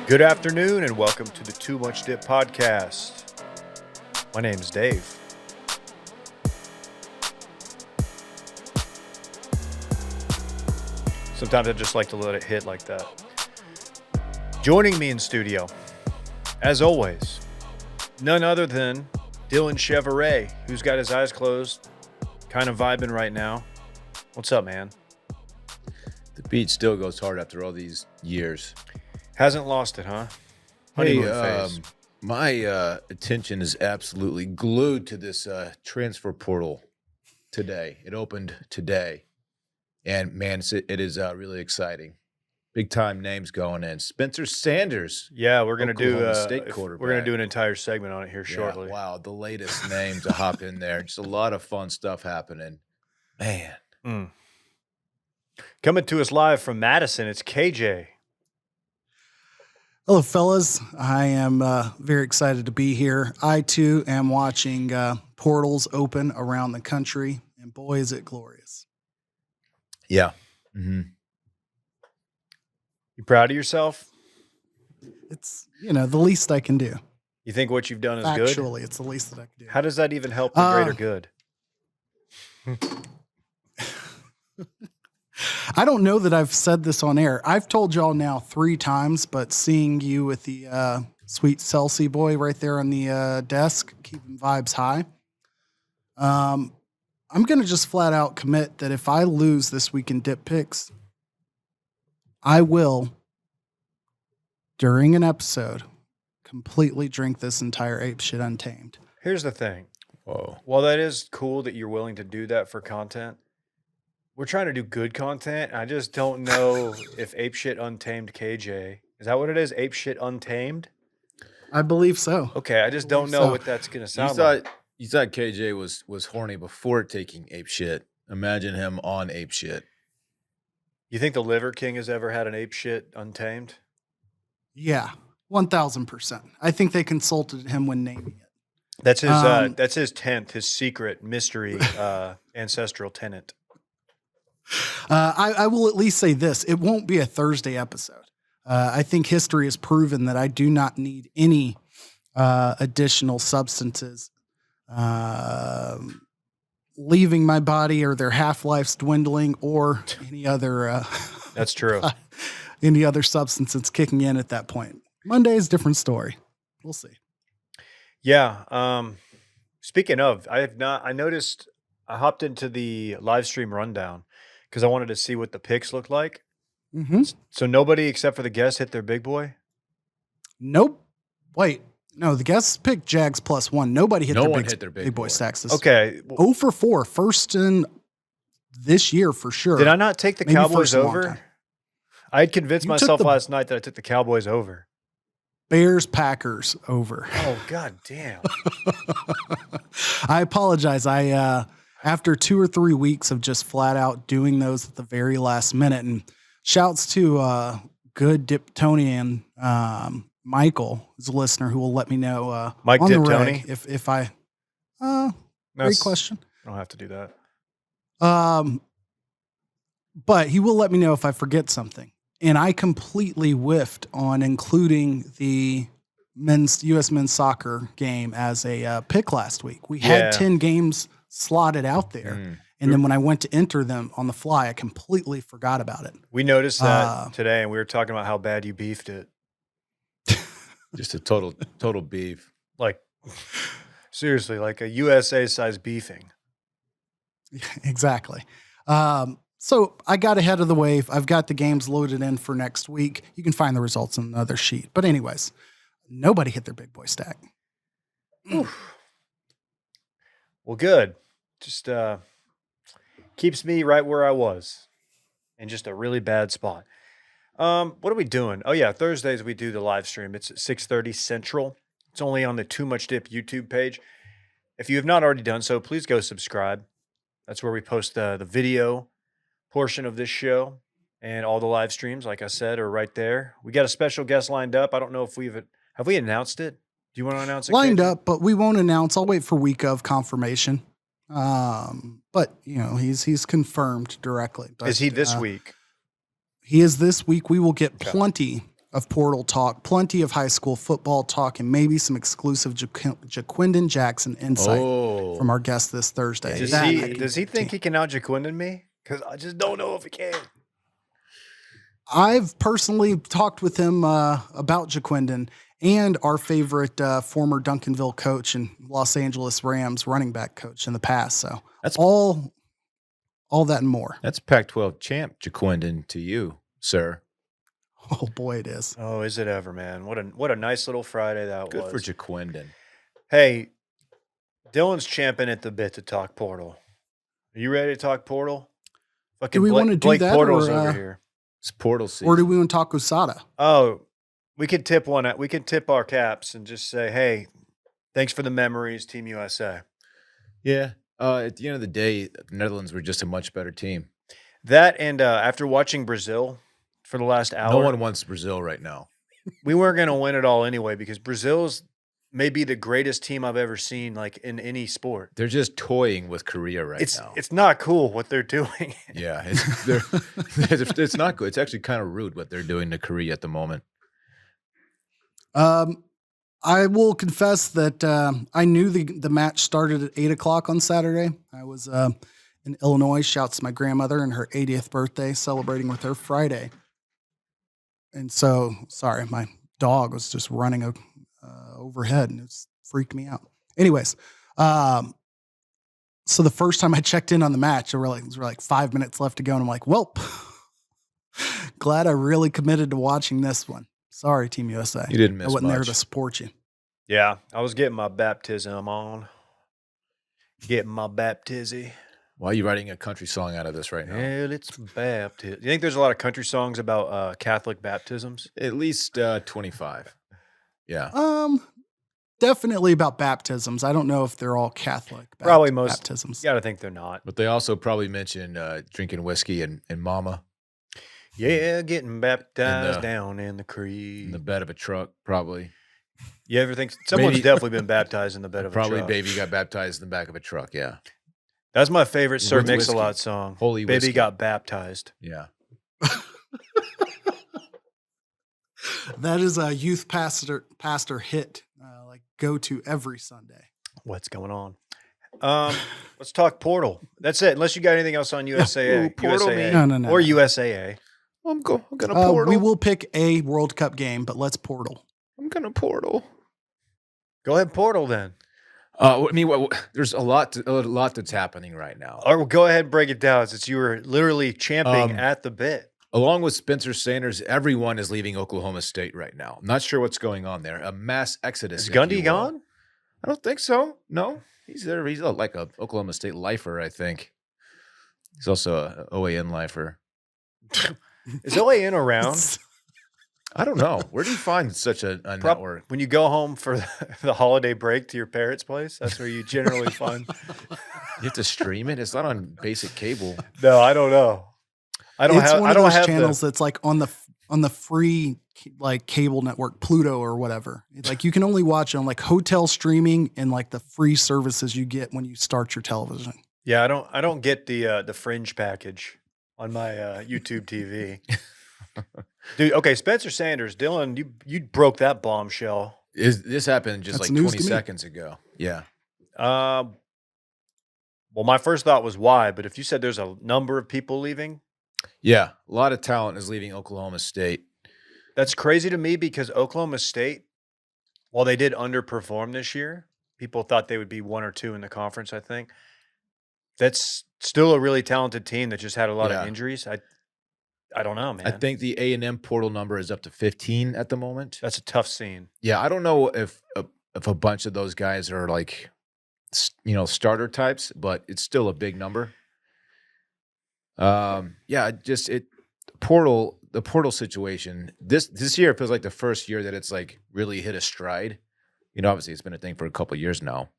Good afternoon and welcome to the Too Much Dip podcast. My name is Dave. Sometimes I just like to let it hit like that. Joining me in studio, as always, none other than Dillon Chevrolet, who's got his eyes closed, kind of vibing right now. What's up, man? The beat still goes hard after all these years. Hasn't lost it, huh? Hey, Honeymoon phase. my attention is absolutely glued to this transfer portal today. It opened today, and man, it is really exciting. Big time names going in. Spencer Sanders. Yeah, we're gonna do Oklahoma State quarterback. We're gonna do an entire segment on it here shortly. Yeah, wow, the latest name to hop in there. Just a lot of fun stuff happening. Man. Coming to us live from Madison, it's KJ. Hello, fellas. I am very excited to be here. I, too, am watching portals open around the country, and boy, is it glorious. Yeah. Mm-hmm. You proud of yourself? It's, the least I can do. You think what you've done is good? Actually, it's the least that I can do. How does that even help the greater good? I don't know that I've said this on air. I've told y'all now 3 times, but seeing you with the sweet Celsi boy right there on the desk, keeping vibes high, I'm going to just flat out commit that if I lose this week in Dip Picks, I will, during an episode, completely drink this entire ape shit untamed. Here's the thing. Whoa. While that is cool that you're willing to do that for content, we're trying to do good content. I just don't know if Ape Shit Untamed KJ. Is that what it is? Ape Shit Untamed? I believe so. Okay, I just don't know what that's going to sound like. You thought KJ was horny before taking ape shit. Imagine him on ape shit. You think the Liver King has ever had an Ape Shit Untamed? Yeah, 1,000%. I think they consulted him when naming it. That's his 10th, his secret mystery ancestral tenant. I will at least say this. It won't be a Thursday episode. I think history has proven that I do not need any additional substances leaving my body or their half-lives dwindling or any other That's true. Any other substances kicking in at that point. Monday is a different story. We'll see. Yeah. Speaking of, I noticed I hopped into the live stream rundown because I wanted to see what the picks look like. Mm-hmm. So nobody except for the guests hit their big boy? Nope. Wait. No, the guests picked Jags +1. Nobody hit their big boy stacks. Okay. 0 for 4. First in this year for sure. Did I not take the Maybe Cowboys first in a long over? time. I had convinced You myself took the- last night that I took the Cowboys over. Bears Packers over. Oh, god damn. I apologize. I after 2 or 3 weeks of just flat out doing those at the very last minute, and shouts to good Diptonian Michael, who's a listener who will let me know Mike on the Diptoni? reg if I That's- great question. I don't have to do that. But he will let me know if I forget something. And I completely whiffed on including the U.S. men's soccer game as a pick last week. We had 10 games slotted out there. And then when I went to enter them on the fly, I completely forgot about it. We noticed that today, and we were talking about how bad you beefed it. Just a total beef. Like, seriously, like a USA-sized beefing. Exactly. So I got ahead of the wave. I've got the games loaded in for next week. You can find the results in another sheet. But anyways, nobody hit their big boy stack. Well, good. Just keeps me right where I was in just a really bad spot. What are we doing? Oh, yeah, Thursdays we do the live stream. It's at 6:30 Central. It's only on the Too Much Dip YouTube page. If you have not already done so, please go subscribe. That's where we post the video portion of this show, and all the live streams, like I said, are right there. We got a special guest lined up. I don't know if have we announced it? Do you want to announce it? Lined KJ? up, but we won't announce. I'll wait for week of confirmation. But he's confirmed directly. But, Is he this week? He is this week. We will get plenty of portal talk, plenty of high school football talk, and maybe some exclusive Jaquindon Jackson insight from our guest this Thursday. Does That I he can does he think he can out Jaquindon me? Because I just don't know if he can. I've personally talked with him about Jaquindon and our favorite former Duncanville coach and Los Angeles Rams running back coach in the past. So That's all that and more. That's Pac-12 champ Jaquindon to you, sir. Oh boy, it is. Oh, is it ever, man? What a nice little Friday that Good was. for Jaquindon. Hey, Dillon's champing at the bit to talk portal. Are you ready to talk portal? Fucking Do we want to do Blake that, Portal's or over here. It's portal season. or do we want to talk USADA? Oh, we could tip one. We could tip our caps and just say, "Hey, thanks for the memories, Team USA." Yeah. At the end of the day, the Netherlands were just a much better team. That and after watching Brazil for the last hour, No one wants Brazil right now. we weren't going to win it all anyway because Brazil's maybe the greatest team I've ever seen, like in any sport. They're just toying with Korea right now. It's not cool what they're doing. Yeah, it's not good. It's actually kind of rude what they're doing to Korea at the moment. I will confess that I knew the match started at 8:00 on Saturday. I was in Illinois. Shouts to my grandmother and her 80th birthday, celebrating with her Friday. And so, sorry, my dog was just running overhead and it freaked me out. Anyways, so the first time I checked in on the match, there were like 5 minutes left to go, and I'm like, well, glad I really committed to watching this one. Sorry, Team USA. You didn't miss I wasn't there much. to support you. Yeah, I was getting my baptism on. Getting my baptizzy. Why are you writing a country song out of this right now? Well, it's baptism. You think there's a lot of country songs about Catholic baptisms? At least 25. Yeah. Definitely about baptisms. I don't know if they're all Catholic. Probably most baptisms. You got to think they're not. But they also probably mention drinking whiskey and mama Yeah, getting baptized down in the creek. in the bed of a truck, probably. You ever think someone's definitely been baptized in the bed of a Probably truck? baby got baptized in the back of a truck, yeah. That's my favorite Sir With whiskey. Mix-a-Lot song. Holy Baby whiskey. got baptized. Yeah. That is a youth pastor hit, like go to every Sunday. What's going on? Let's talk Portal. That's it. Unless you got anything else on USAA. Ooh, Portal USAA. No. Or USAA. I'm going to portal. We will pick a World Cup game, but let's portal. I'm going to portal. Go ahead, Portal then. I mean, there's a lot that's happening right now. Or go ahead and break it down since you were literally champing at the bit. Along with Spencer Sanders, everyone is leaving Oklahoma State right now. I'm not sure what's going on there. A mass exodus. Is if you Gundy will. gone? I don't think so. No, he's there. He's like a Oklahoma State lifer, I think. He's also a OAN lifer. Is OAN around? I don't know. Where do you find such a network? When you go home for the holiday break to your parents' place, that's where you generally find. You have to stream it. It's not on basic cable. No, I don't know. I don't It's have. one I of don't those have channels that's like on the free like cable network, Pluto or whatever. It's like you can only watch it on like hotel streaming and like the free services you get when you start your television. Yeah, I don't get the Fringe package on my YouTube TV. Dude, okay, Spencer Sanders, Dillon, you broke that bombshell. This happened just That's like news 20 to me. seconds ago. Yeah. Well, my first thought was why, but if you said there's a number of people leaving, Yeah. A lot of talent is leaving Oklahoma State. that's crazy to me because Oklahoma State, while they did underperform this year, people thought they would be 1 or 2 in the conference, I think. That's still a really talented team that just had a lot Yeah. of injuries. I don't know, man. I think the A&M portal number is up to 15 at the moment. that's a tough scene. Yeah, I don't know if a bunch of those guys are like, starter types, but it's still a big number. Yeah, the portal situation this year feels like the first year that it's like really hit a stride. Obviously it's been a thing for a couple of years now,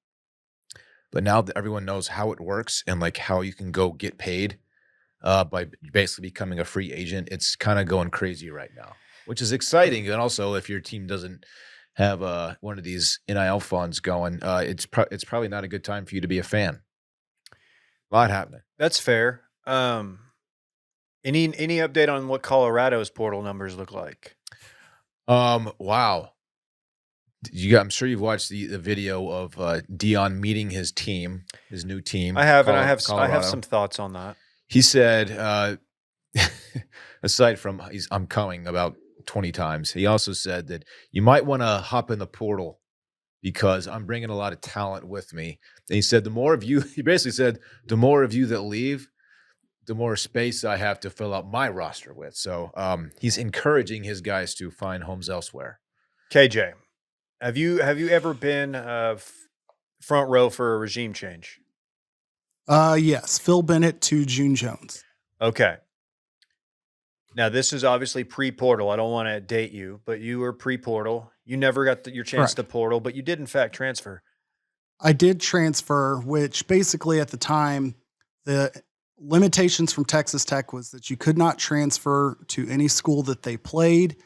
but now that everyone knows how it works and like how you can go get paid by basically becoming a free agent, it's kind of going crazy right now, which is exciting. And also, if your team doesn't have one of these NIL funds going, it's probably not a good time for you to be a fan. A lot happening. That's fair. Any update on what Colorado's portal numbers look like? Wow. I'm sure you've watched the video of Deion meeting his team, his new team. I have, and I have Colorado. some thoughts on that. He said, aside from I'm coming about 20 times, he also said that you might want to hop in the portal because I'm bringing a lot of talent with me. And he said, he basically said, the more of you that leave, the more space I have to fill out my roster with. So he's encouraging his guys to find homes elsewhere. KJ, have you ever been front row for a regime change? Yes. Phil Bennett to June Jones. Okay. Now, this is obviously pre-portal. I don't want to date you, but you were pre-portal. You never got your chance to portal, but you did, in fact, transfer. I did transfer, which basically at the time, the limitations from Texas Tech was that you could not transfer to any school that they played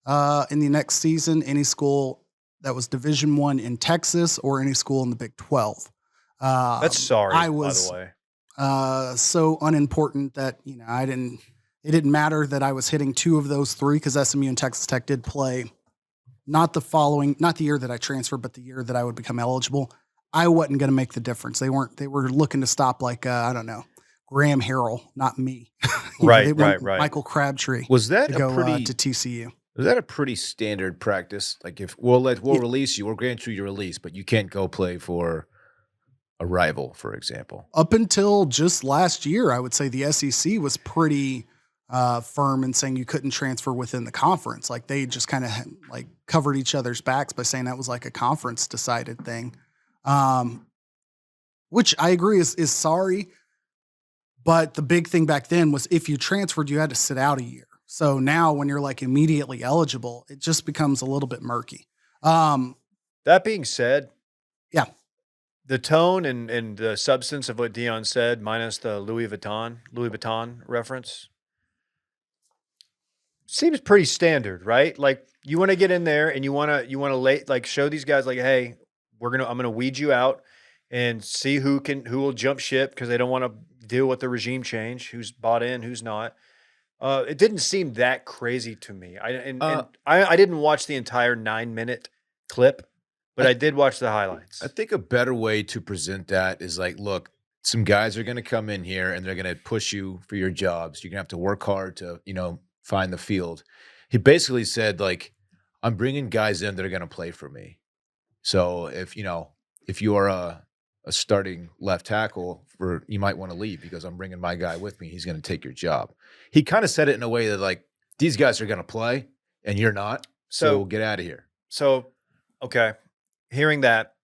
in the next season, any school that was Division I in Texas, or any school in the Big 12. That's sorry, I was, by the way. So unimportant that, it didn't matter that I was hitting 2 of those 3 because SMU and Texas Tech did play not the year that I transferred, but the year that I would become eligible. I wasn't going to make the difference. They were looking to stop I don't know, Graham Harrell, not me. Right. Michael Crabtree. Was that to go to TCU? Was that a pretty standard practice? Like if we'll release you, we'll grant you your release, but you can't go play for a rival, for example. Up until just last year, I would say the SEC was pretty firm in saying you couldn't transfer within the conference. Like they just kind of covered each other's backs by saying that was like a conference decided thing. Which I agree is sorry. But the big thing back then was if you transferred, you had to sit out a year. So now when you're immediately eligible, it just becomes a little bit murky. That being said, yeah, the tone and the substance of what Deion said, minus the Louis Vuitton reference, seems pretty standard, right? Like you want to get in there and you want to show these guys hey, I'm gonna weed you out and see who will jump ship because they don't want to deal with the regime change, who's bought in, who's not. It didn't seem that crazy to me. I didn't watch the entire 9-minute clip, but I did watch the highlights. I think a better way to present that is look, some guys are going to come in here and they're going to push you for your jobs. You're going to have to work hard to, find the field. He basically said I'm bringing guys in that are going to play for me. So if you are a starting left tackle, you might want to leave because I'm bringing my guy with me. He's going to take your job. He kind of said it in a way that these guys are going to play and you're not. So get out of here. So, okay, hearing that,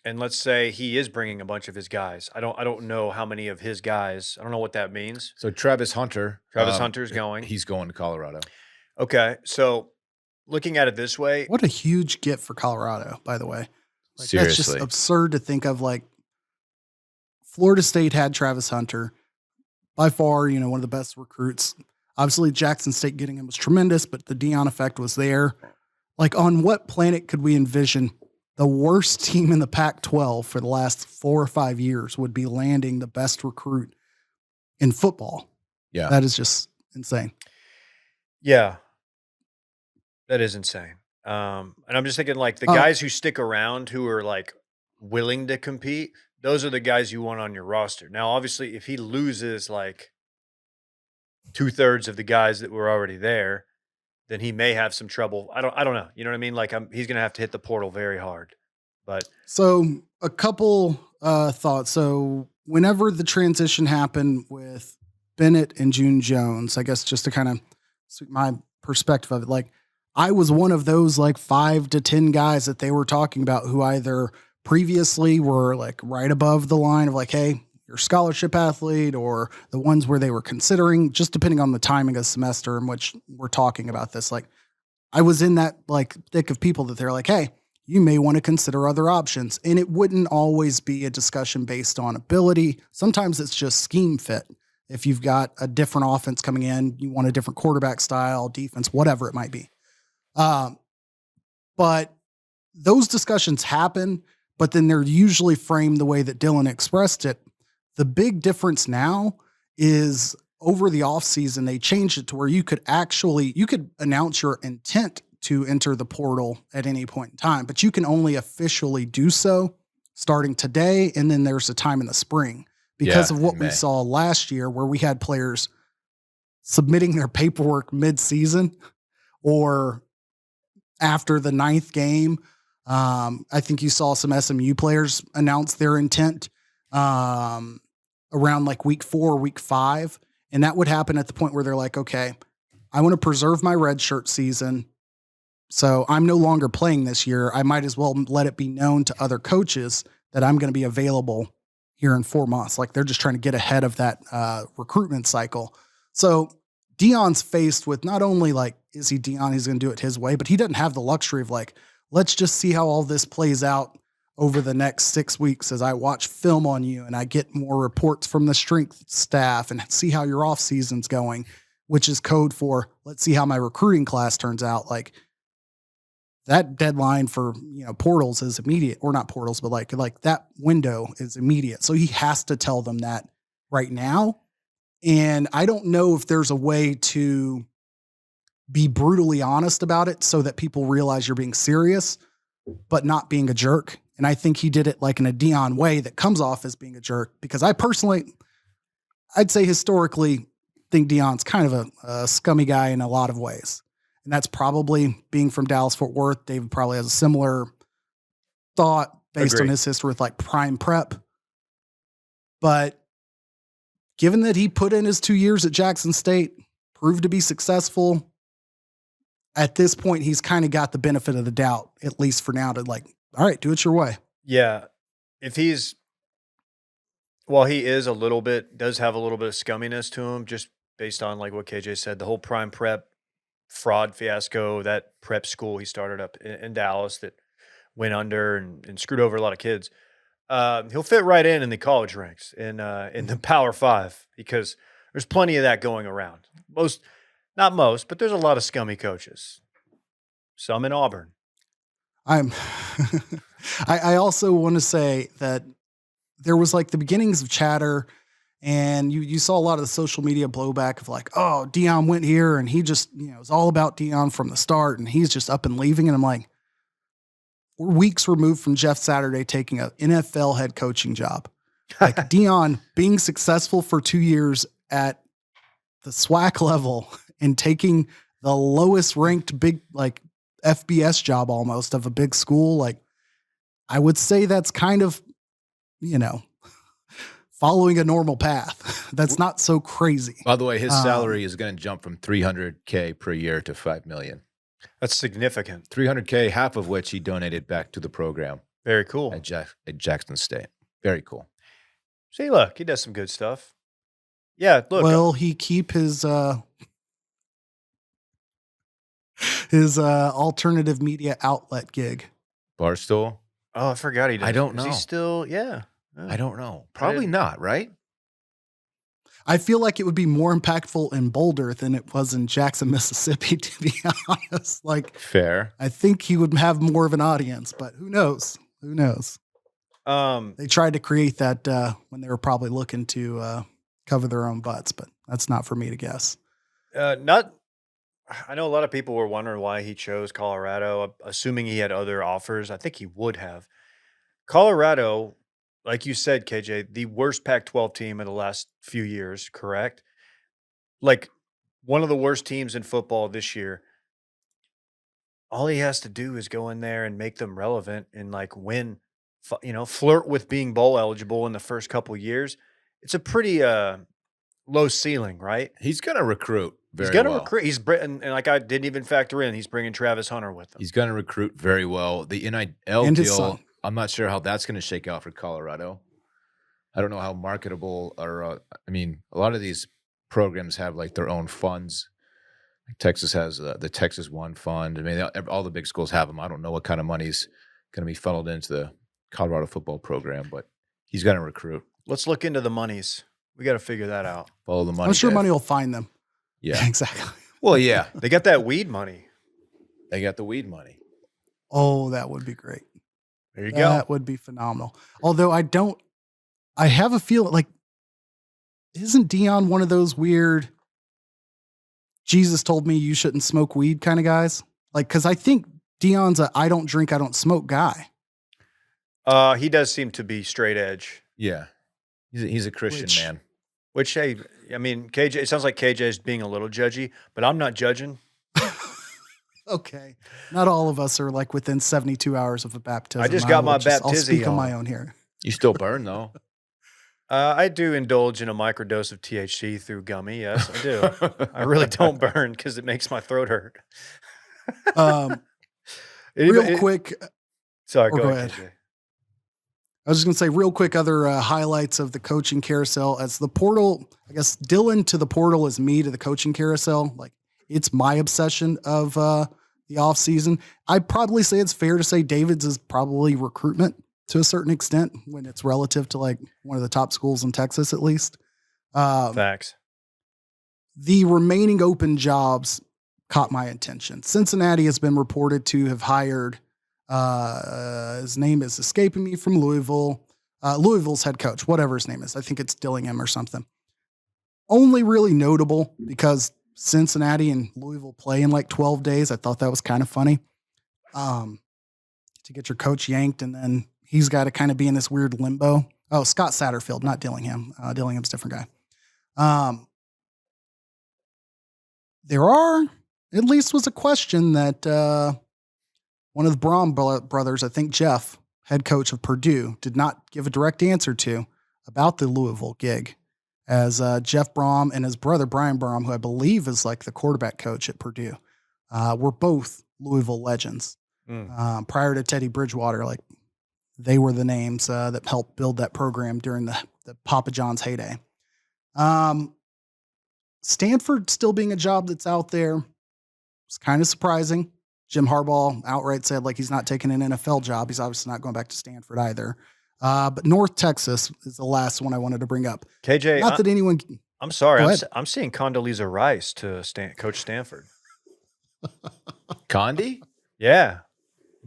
and let's say he is bringing a bunch of his guys. I don't know how many of his guys. I don't know what that means. So Travis Hunter's going. He's going to Colorado. Okay, so looking at it this way, what a huge get for Colorado, by the way. Seriously, that's just absurd to think of. Florida State had Travis Hunter, by far, one of the best recruits. Obviously, Jackson State getting him was tremendous, but the Deion effect was there. On what planet could we envision the worst team in the Pac-12 for the last 4 or 5 years would be landing the best recruit in football? Yeah. That is just insane. Yeah, that is insane. And I'm just thinking the guys who stick around who are willing to compete, those are the guys you want on your roster. Now, obviously, if he loses 2/3 of the guys that were already there, then he may have some trouble. I don't know. You know what I mean? He's going to have to hit the portal very hard. But so a couple thoughts. So whenever the transition happened with Bennett and June Jones, I guess just to kind of suit my perspective of it, I was one of those 5 to 10 guys that they were talking about who either previously were right above the line of hey, you're a scholarship athlete, or the ones where they were considering, just depending on the timing of the semester in which we're talking about this. I was in that thick of people that they're hey, you may want to consider other options. And it wouldn't always be a discussion based on ability. Sometimes it's just scheme fit. If you've got a different offense coming in, you want a different quarterback style, defense, whatever it might be. But those discussions happen, but then they're usually framed the way that Dillon expressed it. The big difference now is over the offseason, they changed it to where you could announce your intent to enter the portal at any point in time, but you can only officially do so starting today. And then there's a time in the spring because of what we saw last year where we had players submitting their paperwork mid-season or after the 9th game. I think you saw some SMU players announce their intent around like week 4, week 5. And that would happen at the point where they're like, okay, I want to preserve my redshirt season. So I'm no longer playing this year. I might as well let it be known to other coaches that I'm going to be available here in 4 months. Like they're just trying to get ahead of that recruitment cycle. So Deion's faced with not only like, is he Deion? He's going to do it his way, but he doesn't have the luxury of like, let's just see how all this plays out over the next 6 weeks as I watch film on you and I get more reports from the strength staff and see how your off season's going, which is code for let's see how my recruiting class turns out. Like that deadline for, portals is immediate, or not portals, but like that window is immediate. So he has to tell them that right now. And I don't know if there's a way to be brutally honest about it so that people realize you're being serious, but not being a jerk. And I think he did it like in a Deion way that comes off as being a jerk, because I personally, I'd say historically think Deion's kind of a scummy guy in a lot of ways. And that's probably being from Dallas, Fort Worth. David probably has a similar thought based on his history with like prime prep. But given that he put in his 2 years at Jackson State, proved to be successful, at this point, he's kind of got the benefit of the doubt, at least for now, to like, all right, do it your way. Yeah. If he is a little bit, does have a little bit of scumminess to him, just based on like what KJ said, the whole prime prep fraud fiasco, that prep school he started up in Dallas that went under and screwed over a lot of kids. He'll fit right in the college ranks in the Power 5, because there's plenty of that going around. Not most, but there's a lot of scummy coaches. Some in Auburn. I also want to say that there was like the beginnings of chatter, and you saw a lot of the social media blowback of like, oh, Deion went here and he just, it's all about Deion from the start and he's just up and leaving. And I'm like, we're weeks removed from Jeff Saturday taking an NFL head coaching job. Like Deion being successful for 2 years at the SWAC level and taking the lowest ranked big, like FBS job almost of a big school. Like I would say that's kind of, following a normal path. That's not so crazy. By the way, his salary is going to jump from $300K per year to $5 million. That's significant. $300K, half of which he donated back to the program. Very cool. At Jackson State. Very cool. See, look, he does some good stuff. Yeah, look. Will he keep his alternative media outlet gig? Barstool? Oh, I forgot he does. I don't know. Is he still, yeah. I don't know. Probably not, right? I feel like it would be more impactful in Boulder than it was in Jackson, Mississippi, to be honest. Like, fair. I think he would have more of an audience, but who knows? Who knows? They tried to create that when they were probably looking to cover their own butts, but that's not for me to guess. I know a lot of people were wondering why he chose Colorado, assuming he had other offers. I think he would have. Colorado, like you said, KJ, the worst Pac-12 team in the last few years, correct? Like one of the worst teams in football this year. All he has to do is go in there and make them relevant and like win, flirt with being bowl eligible in the first couple years. It's a pretty low ceiling, right? He's going to recruit very well. He's going to recruit. And like I didn't even factor in, he's bringing Travis Hunter with him. He's going to recruit very well. The NIL deal, I'm not sure how that's going to shake out for Colorado. I don't know how marketable or, a lot of these programs have like their own funds. Like Texas has the Texas One Fund. I mean, all the big schools have them. I don't know what kind of money's going to be funneled into the Colorado football program, but he's going to recruit. Let's look into the monies. We got to figure that out. Follow the money. I'm sure money will find them. Yeah, exactly. Well, yeah, they got that weed money. They got the weed money. Oh, that would be great. There you go. That would be phenomenal. Although I have a feeling like, isn't Deion one of those weird, Jesus told me you shouldn't smoke weed kind of guys? Like, because I think Deion's a I don't drink, I don't smoke guy. He does seem to be straight edge. Yeah. He's a Christian man. Which, hey, I mean, KJ, it sounds like KJ is being a little judgy, but I'm not judging. Okay. Not all of us are like within 72 hours of a baptism. I just got my I'll baptism speak on my own here. You still burn, though. I do indulge in a microdose of THC through gummy. Yes, I do. I really don't burn because it makes my throat hurt. Real quick. Sorry, go go ahead. KJ. I was just going to say real quick other highlights of the coaching carousel. As the portal, I guess Dillon to the portal is me to the coaching carousel. Like, it's my obsession of the offseason. I'd probably say it's fair to say David's is probably recruitment to a certain extent when it's relative to like one of the top schools in Texas, at least. Facts. The remaining open jobs caught my attention. Cincinnati has been reported to have hired, his name is escaping me, from Louisville, Louisville's head coach, whatever his name is. I think it's Dillingham or something. Only really notable because Cincinnati and Louisville play in like 12 days. I thought that was kind of funny. To get your coach yanked and then he's got to kind of be in this weird limbo. Oh, Scott Satterfield, not Dillingham. Dillingham's a different guy. There at least was a question that one of the Brom brothers, I think Jeff, head coach of Purdue, did not give a direct answer to about the Louisville gig. As Jeff Brom and his brother Brian Brom, who I believe is like the quarterback coach at Purdue, were both Louisville legends. Prior to Teddy Bridgewater, like they were the names that helped build that program during the Papa John's heyday. Stanford still being a job that's out there was kind of surprising. Jim Harbaugh outright said like he's not taking an NFL job. He's obviously not going back to Stanford either. But North Texas is the last one I wanted to bring up. KJ, not that anyone. I'm sorry. I'm seeing Condoleezza Rice to Coach Stanford. Condi? Yeah.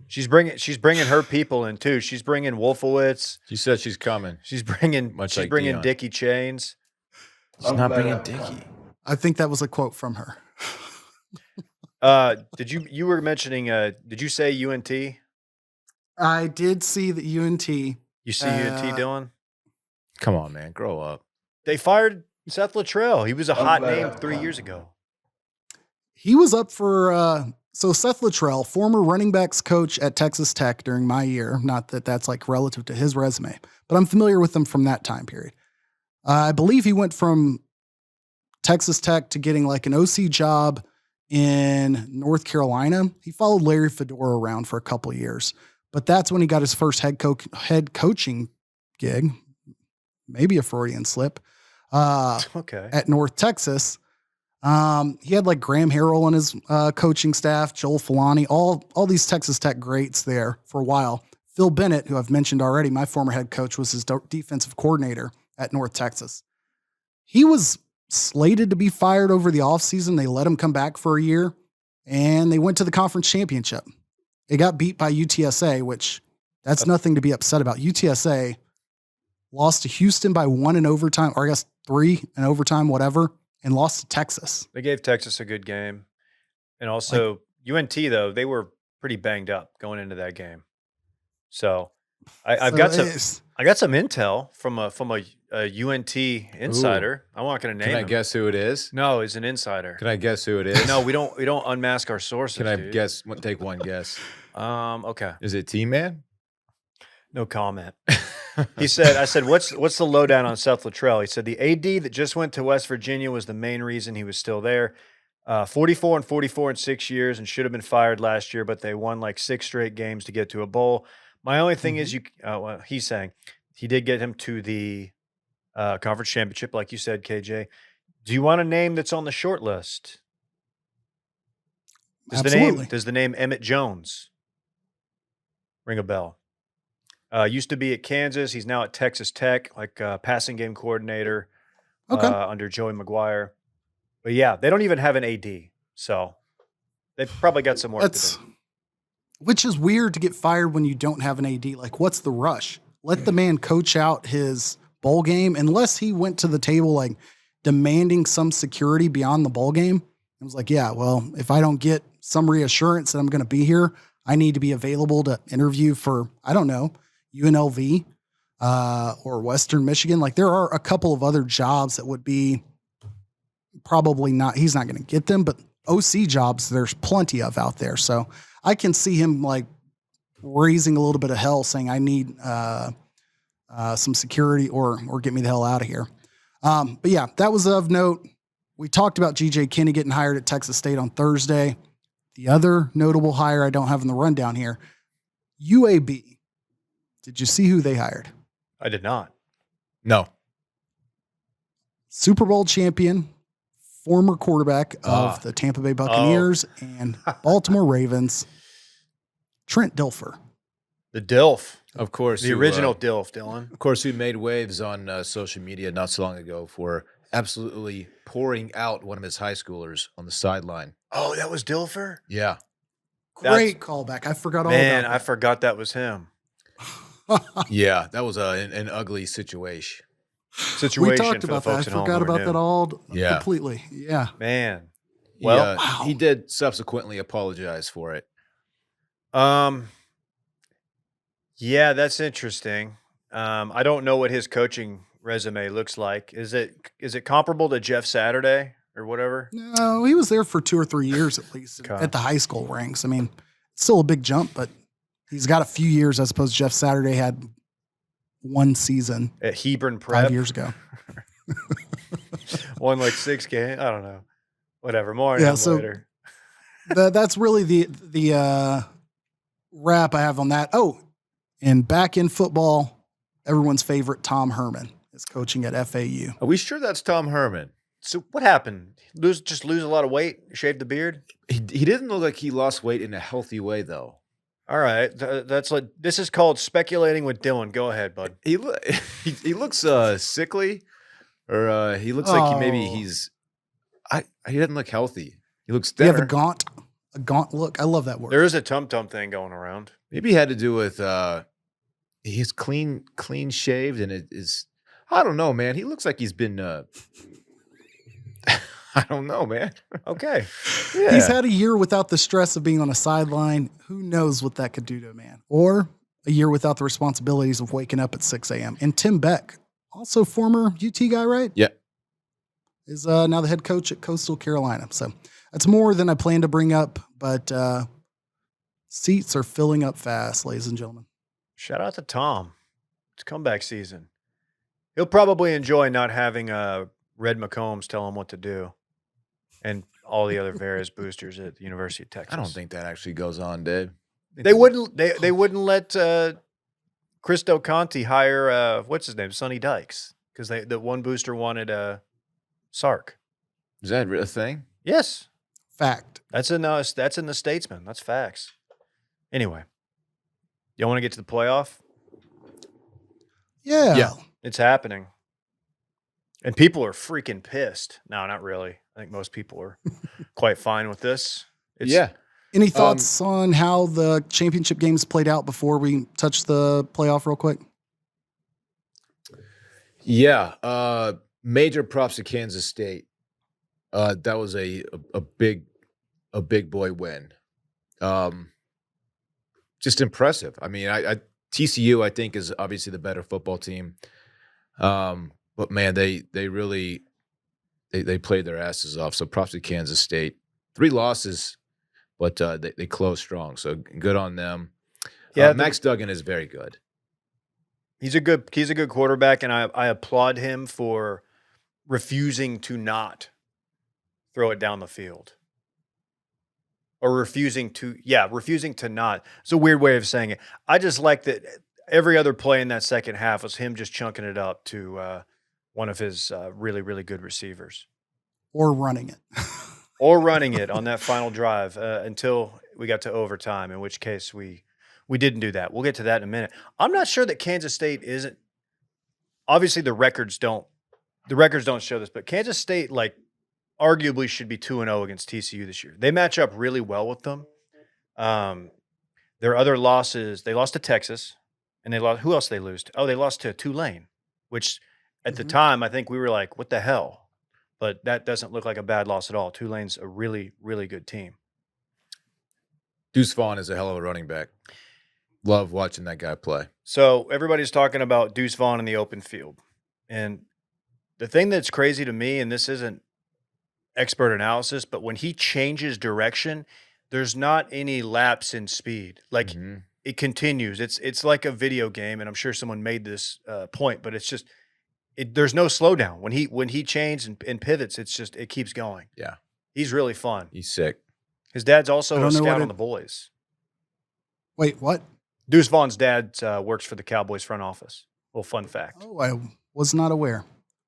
She's bringing her people in too. She's bringing Wolfowitz. She said she's coming. She's bringing Deion. Dickie Chains. She's not bringing Dickie. I think that was a quote from her. You were mentioning, did you say UNT? I did see the UNT. You see UNT, Dillon? Come on, man. Grow up. They fired Seth Luttrell. He was a hot name 3 years ago. He was up for, so Seth Luttrell, former running backs coach at Texas Tech during my year. Not that that's like relative to his resume, but I'm familiar with him from that time period. I believe he went from Texas Tech to getting like an OC job in North Carolina. He followed Larry Fedora around for a couple of years, but that's when he got his first head coaching gig, maybe a Freudian slip, at North Texas. He had like Graham Harrell on his coaching staff, Joel Filani, all these Texas Tech greats there for a while. Phil Bennett, who I've mentioned already, my former head coach, was his defensive coordinator at North Texas. He was slated to be fired over the offseason. They let him come back for a year, and they went to the conference championship. They got beat by UTSA, which that's nothing to be upset about. UTSA lost to Houston by 1 in overtime, or I guess 3 in overtime, whatever, and lost to Texas. They gave Texas a good game. And also UNT, though, they were pretty banged up going into that game. So I got some intel from a UNT insider. Ooh. I'm not going to name him. Can I guess who it is? No, he's an insider. Can I guess who it is? No, we don't unmask our sources. Can I dude. take one guess? Okay. Is it T-Man? No comment. I said, what's the lowdown on Seth Luttrell? He said the AD that just went to West Virginia was the main reason he was still there. 44 and 44 in 6 years and should have been fired last year, but they won like 6 straight games to get to a bowl. My only thing is he's saying he did get him to the conference championship, like you said, KJ. Do you want a name that's on the short list? Does the name Emmett Jones ring a bell? Used to be at Kansas. He's now at Texas Tech, like passing game coordinator under Joey McGuire. But yeah, they don't even have an AD, so they've probably got some work to do. Which is weird to get fired when you don't have an AD. Like, what's the rush? Let the man coach out his bowl game, unless he went to the table like demanding some security beyond the bowl game. I was like, yeah, well, if I don't get some reassurance that I'm going to be here, I need to be available to interview for, I don't know, UNLV or Western Michigan. Like there are a couple of other jobs that would be probably not, he's not going to get them, but OC jobs, there's plenty of out there. So I can see him like raising a little bit of hell saying I need some security or get me the hell out of here. But yeah, that was of note. We talked about GJ Kinney getting hired at Texas State on Thursday. The other notable hire I don't have in the rundown here, UAB. Did you see who they hired? I did not. No. Super Bowl champion, former quarterback of the Tampa Bay Buccaneers and Baltimore Ravens, Trent Dilfer. The DILF. Of course. The original DILF, Dillon. Of course, who made waves on social media not so long ago for absolutely pouring out one of his high schoolers on the sideline. Oh, that was Dilfer? Yeah. Great callback. I forgot all Man, about I forgot that was him. that. Yeah, that was an ugly situation. We talked about that. I forgot about that all completely. Yeah. Man. Well, Wow. he did subsequently apologize for it. Yeah, that's interesting. I don't know what his coaching resume looks like. Is it comparable to Jeff Saturday or whatever? No, he was there for 2 or 3 years at least Okay. at the high school ranks. I mean, it's still a big jump, but he's got a few years as opposed to Jeff Saturday had one season At Hebron Prep? 5 years ago. Won like 6 games. I don't know. Whatever. More on Yeah, him so- later. That's really the wrap I have on that. Oh, and back in football, everyone's favorite Tom Herman is coaching at FAU. Are we sure that's Tom Herman? So what happened? Just lose a lot of weight? Shave the beard? He didn't look like he lost weight in a healthy way, though. All right. That's like, this is called speculating with Dillon. Go ahead, bud. He looks sickly, or he looks like he's. He doesn't look healthy. He looks You have thinner. a gaunt look. I love that word. There is a tum-tum thing going around. Maybe it had to do with he's clean shaved, and it is. I don't know, man. He looks like he's been. I don't know, man. Okay. Yeah. He's had a year without the stress of being on a sideline. Who knows what that could do to a man? Or a year without the responsibilities of waking up at 6 a.m. And Tim Beck, also former UT guy, right? Yeah. Is now the head coach at Coastal Carolina. So that's more than I planned to bring up, but seats are filling up fast, ladies and gentlemen. Shout out to Tom. It's comeback season. He'll probably enjoy not having Red McCombs tell him what to do and all the other various boosters at the University of Texas. I don't think that actually goes on, Dave. they wouldn't let Chris Del Conte hire what's his name, Sonny Dykes, because the one booster wanted Sark. Is that a thing? Yes. Fact. That's in the Statesman. That's facts. Anyway, y'all want to get to the playoff? Yeah. Yeah. It's happening. And people are freaking pissed. No, not really. I think most people are quite fine with this. Yeah. Any thoughts on how the championship games played out before we touch the playoff real quick? Yeah. Major props to Kansas State. That was a big boy win. Just impressive. I mean, TCU I think is obviously the better football team. But man, they really played their asses off. So props to Kansas State. 3 losses, but they closed strong. So good on them. Yeah, Max Duggan is very good. He's a good quarterback, and I applaud him for refusing to not throw it down the field. Or refusing to not. It's a weird way of saying it. I just like that every other play in that second half was him just chunking it up to one of his really, really good receivers. Or running it. Or running it on that final drive until we got to overtime, in which case we didn't do that. We'll get to that in a minute. I'm not sure that Kansas State isn't – obviously the records don't show this, but Kansas State, like, arguably should be 2-0 against TCU this year. They match up really well with them. Their other losses, they lost to Texas, and they lost – who else they lose to? Oh, they lost to Tulane, which at the time I think we were like, what the hell? but that doesn't look like a bad loss at all. Tulane's a really, really good team. Deuce Vaughn is a hell of a running back. Love watching that guy play. So everybody's talking about Deuce Vaughn in the open field. And the thing that's crazy to me, and this isn't expert analysis, but when he changes direction, there's not any lapse in speed. Like Mhm. it continues. It's like a video game, and I'm sure someone made this point, but it's just there's no slowdown when he changes and pivots. It's just it keeps going. Yeah. He's really fun. He's sick. His dad's I also a don't know what scout it- on the boys. Wait, what? Deuce Vaughn's dad works for the Cowboys front office. Little fun fact. Oh, I was not aware.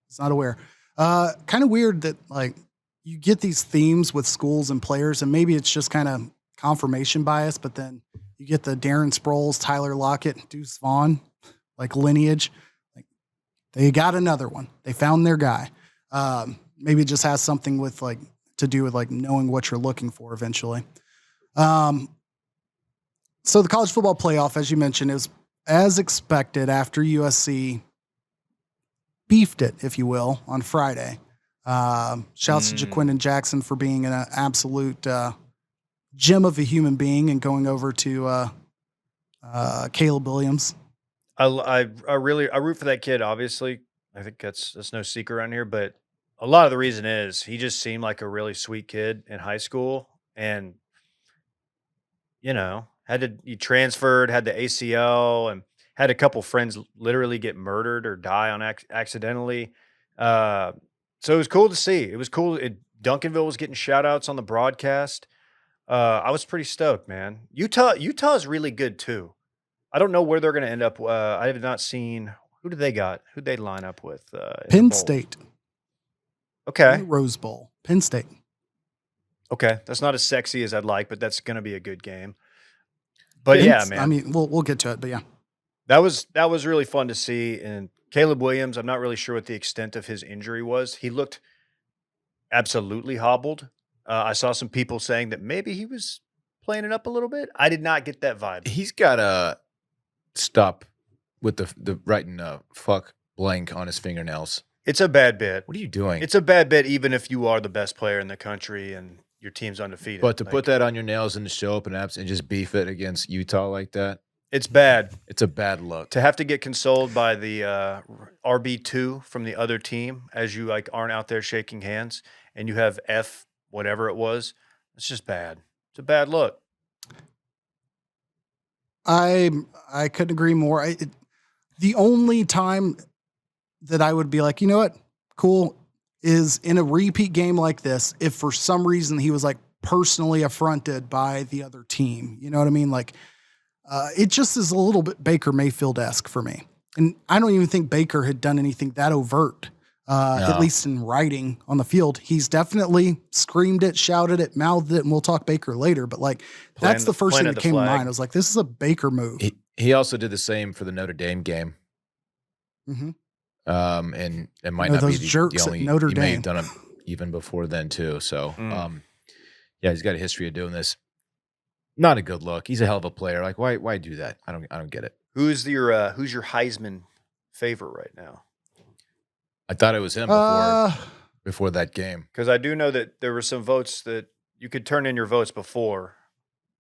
Was not aware. Kind of weird that like you get these themes with schools and players, and maybe it's just kind of confirmation bias, but then you get the Darren Sproles, Tyler Lockett, Deuce Vaughn, like lineage. Like they got another one. They found their guy. Maybe it just has something with like to do with like knowing what you're looking for eventually. So the college football playoff, as you mentioned, is as expected after USC beefed it, if you will, on Friday. Shouts to Jaquindon Jackson for being an absolute gem of a human being and going over to Caleb Williams. I root for that kid. Obviously, I think that's no secret around here. But a lot of the reason is he just seemed like a really sweet kid in high school, and he transferred, had the ACL, and had a couple friends literally get murdered or die on accidentally. So it was cool to see. It was cool. Duncanville was getting shout outs on the broadcast. I was pretty stoked, man. Utah is really good too. I don't know where they're going to end up. I have not seen who did they got? Who'd they line up with? In the Penn bowl? State. Okay. The Rose Bowl. Penn State. Okay. That's not as sexy as I'd like, but that's going to be a good game. But yeah, man. I mean, we'll get to it, but yeah. That was really fun to see. And Caleb Williams, I'm not really sure what the extent of his injury was. He looked absolutely hobbled. I saw some people saying that maybe he was playing it up a little bit. I did not get that vibe. He's got to stop with the writing fuck blank on his fingernails. It's a bad bit. What are you doing? It's a bad bit, even if you are the best player in the country and your team's undefeated. But to put that on your nails and to show up in apps and just beef it against Utah like that, it's bad. it's a bad look. To have to get consoled by the RB2 from the other team as you like aren't out there shaking hands and you have F whatever it was, it's just bad. It's a bad look. I couldn't agree more. The only time that I would be like, you know what, cool, is in a repeat game like this, if for some reason he was like personally affronted by the other team, you know what I mean? Like, it just is a little bit Baker Mayfield-esque for me. And I don't even think Baker had done anything that overt, at least in writing on the field. He's definitely screamed it, shouted it, mouthed it, and we'll talk Baker later. But like, that's the first thing that came to mind. I was like, this is a Baker move. He also did the same for the Notre Dame game. Mm-hmm. And it might not be those jerks the at only. Notre he may Dame. have done it even before then too. So, yeah, he's got a history of doing this. Not a good look. He's a hell of a player. Like, why do that? I don't get it. Who's your Heisman favorite right now? I thought it was him before that game. Because I do know that there were some votes that you could turn in your votes before.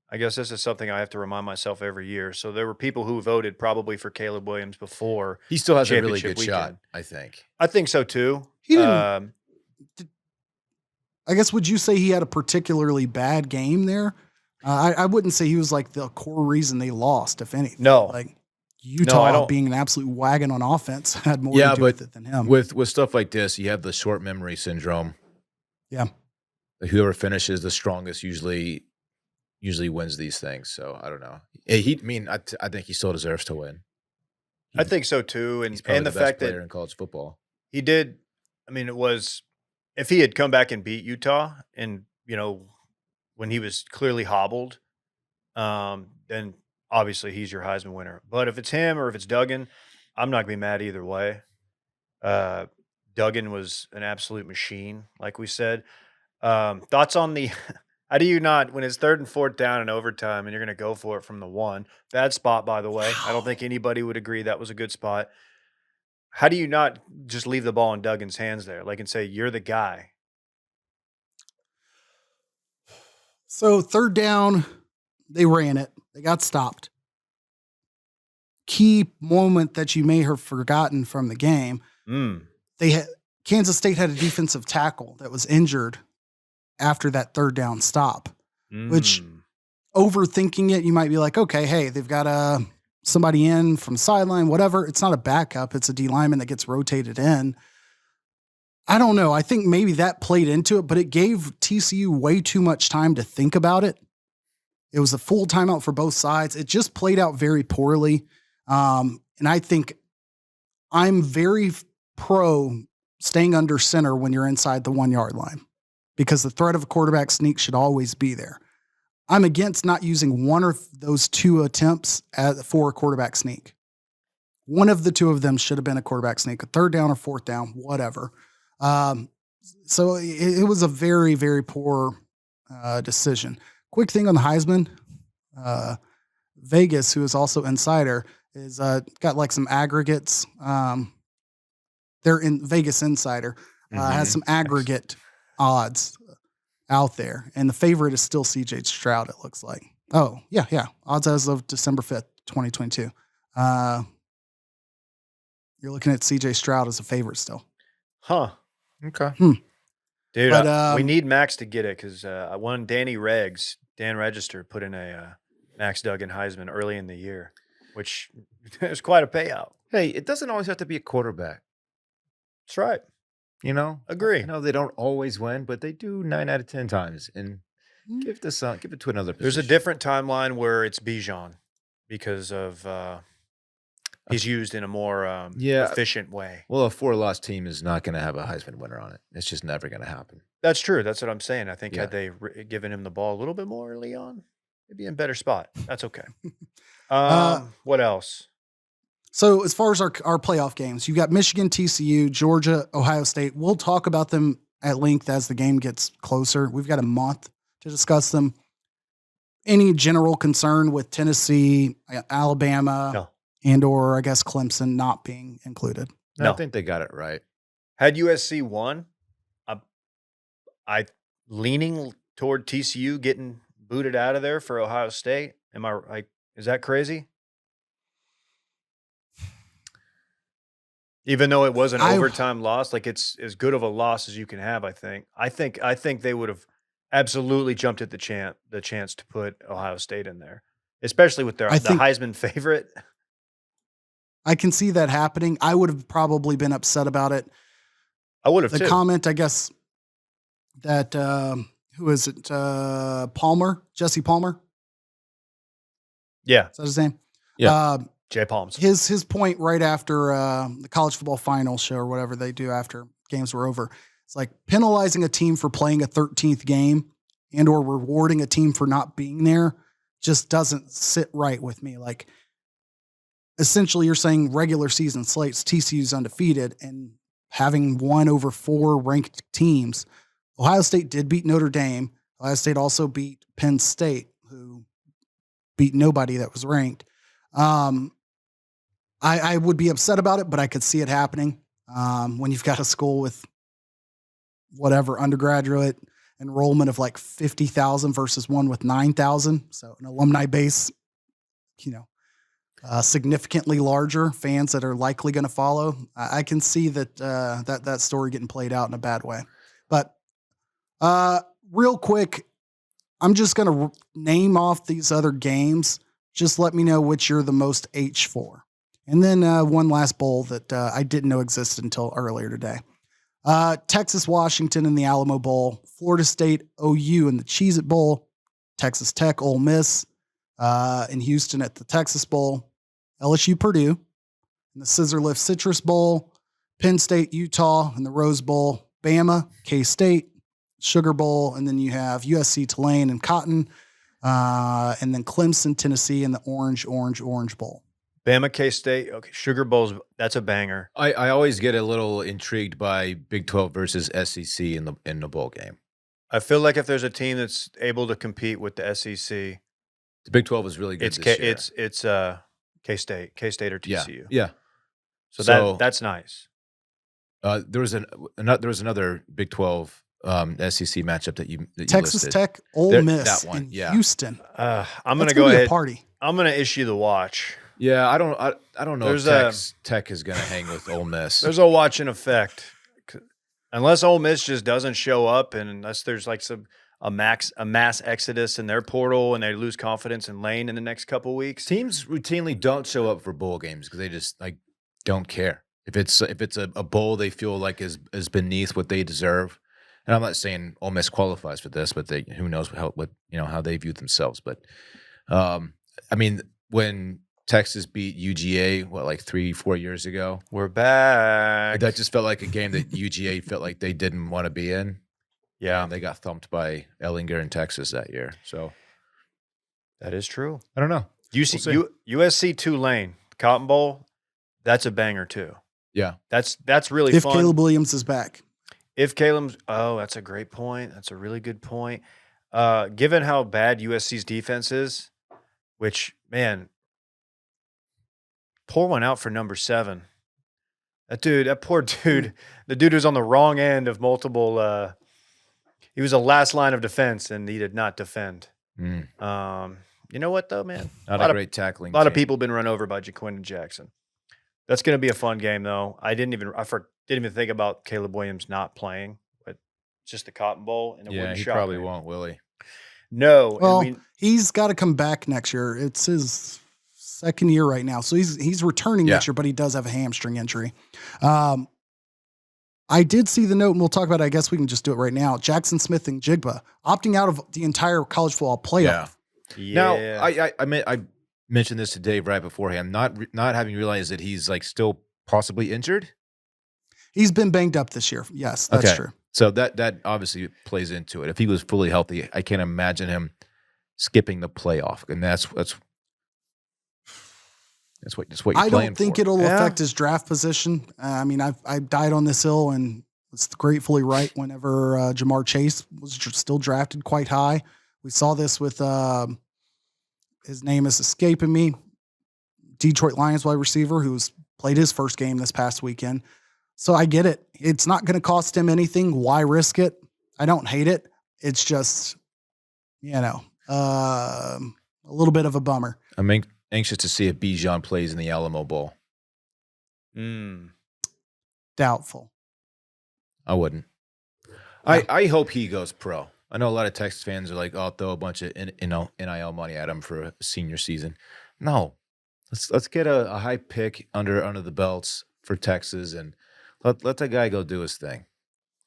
I guess this is something I have to remind myself every year. So there were people who voted probably for Caleb Williams before. He still has a really championship good shot, weekend. I think. I think so too. He didn't. I guess, would you say he had a particularly bad game there? I wouldn't say he was like the core reason they lost, if anything. No. Like Utah don't. being an absolute wagon on offense had more to do with it than him. With stuff like this, you have the short memory syndrome. Yeah. Like whoever finishes the strongest usually wins these things. So I don't know. I think he still deserves to win. I think so too. He's probably And the best fact player that in college football. he did, I mean, it was, if he had come back and beat Utah and, when he was clearly hobbled, then obviously he's your Heisman winner. But if it's him or if it's Duggan, I'm not going to be mad either way. Duggan was an absolute machine, like we said. Thoughts on the how do you not, when it's 3rd and 4th down in overtime and you're going to go for it from the 1? Bad spot, by the way. I don't think anybody would agree that was a good spot. How do you not just leave the ball in Duggan's hands there, like, and say, "You're the guy"? So 3rd down, they ran it. They got stopped. Key moment that you may have forgotten from the game. Mm. Kansas State had a defensive tackle that was injured after that 3rd down stop, which overthinking it, you might be like, okay, hey, they've got somebody in from sideline, whatever. It's not a backup. It's a D lineman that gets rotated in. I don't know. I think maybe that played into it, but it gave TCU way too much time to think about it. It was a full timeout for both sides. It just played out very poorly. And I think I'm very pro staying under center when you're inside the 1 yard line because the threat of a quarterback sneak should always be there. I'm against not using one of those 2 attempts for a quarterback sneak. One of the 2 of them should have been a quarterback sneak, a 3rd down or 4th down, whatever. So it was a very, very poor decision. Quick thing on the Heisman. Vegas, who is also insider, is got like some aggregates. They're in Vegas Insider has some aggregate odds out there, and the favorite is still CJ Stroud. It looks like. Oh yeah. Odds as of December 5th, 2022. You're looking at CJ Stroud as a favorite still. Huh. Okay. Dude, But, we need Max to get it because Dan Register put in a Max Duggan Heisman early in the year, which is quite a payout. Hey, it doesn't always have to be a quarterback. That's right. You know, Agree. I know they don't always win, but they do 9 out of 10 times. And give it to another position. There's a different timeline where it's Bijan because of he's used in a more efficient way. Well, a 4-loss team is not going to have a Heisman winner on it. It's just never going to happen. That's true. That's what I'm saying. I think had they given him the ball a little bit more early on, he'd be in a better spot. That's okay. What else? So as far as our playoff games, you've got Michigan, TCU, Georgia, Ohio State. We'll talk about them at length as the game gets closer. We've got a month to discuss them. Any general concern with Tennessee, Alabama, and or I guess Clemson not being included? No. I think they got it right. Had USC won, I leaning toward TCU getting booted out of there for Ohio State. Is that crazy? Even though it was an overtime loss, like it's as good of a loss as you can have, I think. I think they would have absolutely jumped at the chance to put Ohio State in there, especially with the Heisman favorite. I can see that happening. I would have probably been upset about it. I would have too. The comment, I guess, that who is it? Palmer, Jesse Palmer. Yeah, is that his name? Yeah. Jay Palms. His point right after the college football final show or whatever they do after games were over. It's like penalizing a team for playing a 13th game and or rewarding a team for not being there just doesn't sit right with me. Like essentially you're saying regular season slates, TCU's undefeated and having won over 4 ranked teams. Ohio State did beat Notre Dame. Ohio State also beat Penn State, who beat nobody that was ranked. I would be upset about it, but I could see it happening when you've got a school with whatever undergraduate enrollment of like 50,000 versus one with 9,000. So an alumni base, significantly larger, fans that are likely going to follow. I can see that story getting played out in a bad way. But real quick, I'm just going to name off these other games. Just let me know which you're the most H for. And then one last bowl that I didn't know existed until earlier today. Texas, Washington in the Alamo Bowl. Florida State, OU in the Cheez-It Bowl. Texas Tech, Ole Miss in Houston at the Texas Bowl. LSU, Purdue in the Scissor Lift Citrus Bowl. Penn State, Utah in the Rose Bowl. Bama, K-State, Sugar Bowl. And then you have USC, Tulane, and Cotton. And then Clemson, Tennessee in the Orange Bowl. Bama, K-State. Okay, Sugar Bowl's that's a banger. I always get a little intrigued by Big 12 versus SEC in the bowl game. I feel like if there's a team that's able to compete with the SEC, the Big 12 is really good this year. It's K-State or TCU. Yeah. So- that's nice. There was another Big 12 SEC matchup that you Texas listed. Tech, Ole There- Miss that one, in yeah. Houston. I'm That's gonna go be ahead. a party. I'm gonna issue the watch. Yeah, I don't know There's if Tech is going to hang with Ole Miss. There's a watching effect, unless Ole Miss just doesn't show up, and unless there's like a mass exodus in their portal, and they lose confidence in Lane in the next couple weeks. Teams routinely don't show up for bowl games because they just like don't care. If it's a bowl they feel like is beneath what they deserve. And I'm not saying Ole Miss qualifies for this, but who knows how they view themselves. But I mean, when Texas beat UGA, like 3-4 years ago, We're back. that just felt like a game that UGA felt like they didn't want to be in. Yeah, And they got thumped by Ellinger in Texas that year. So that is true. I don't know. USC Tulane Cotton Bowl, that's a banger too. Yeah, that's really If fun. Caleb Williams is back. If Caleb's, that's a great point. That's a really good point. Given how bad USC's defense is, which, man, pour one out for number 7. That poor dude, the dude was on the wrong end of multiple. He was a last line of defense, and he did not defend. You know what, though, man? not a great tackling. A lot of people have been run over by Jaquindon Jackson. That's going to be a fun game, though. I didn't even think about Caleb Williams not playing, but it's just the Cotton Bowl, and it wouldn't he shock probably me. won't, will he? No. Well, he's got to come back next year. It's his second year right now, so he's returning next year, but he does have a hamstring injury. I did see the note, and we'll talk about it. I guess we can just do it right now. Jackson Smith and Jigba opting out of the entire college football playoff. Now, I mentioned this to Dave right beforehand. Not having realized that he's like still possibly injured. He's been banged up this year. Yes, that's true. So that obviously plays into it. If he was fully healthy, I can't imagine him skipping the playoff, and that's what you're I playing don't think for. it'll affect his draft position. I mean, I died on this hill and was gratefully right whenever Jamar Chase was still drafted quite high. We saw this with his name is escaping me, Detroit Lions wide receiver who's played his first game this past weekend. So I get it. It's not going to cost him anything. Why risk it? I don't hate it. It's just, a little bit of a bummer. I'm anxious to see if Bijan plays in the Alamo Bowl. Doubtful. I wouldn't. I hope he goes pro. I know a lot of Texas fans are like, "Oh, throw a bunch of NIL money at him for a senior season." No, let's get a high pick under the belts for Texas and let that guy go do his thing.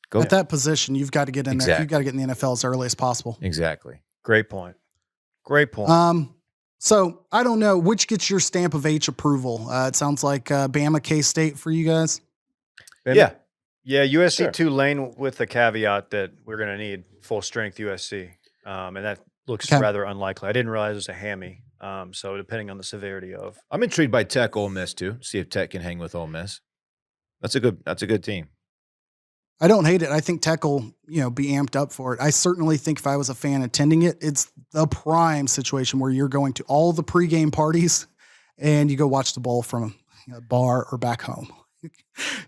Go At that position, you've got to get in there. You've got to get in the NFL as early as possible. Exactly. Great point. Great point. So I don't know which gets your stamp of H approval. It sounds like Bama K-State for you guys. Yeah. Yeah, USC Sure. Tulane with the caveat that we're going to need full strength USC. And that looks Okay. rather unlikely. I didn't realize it was a hammy. So depending on the severity of. I'm intrigued by Tech Ole Miss too. See if Tech can hang with Ole Miss. That's a good team. I don't hate it. I think Tech will, be amped up for it. I certainly think if I was a fan attending it, it's the prime situation where you're going to all the pregame parties and you go watch the bowl from a bar or back home.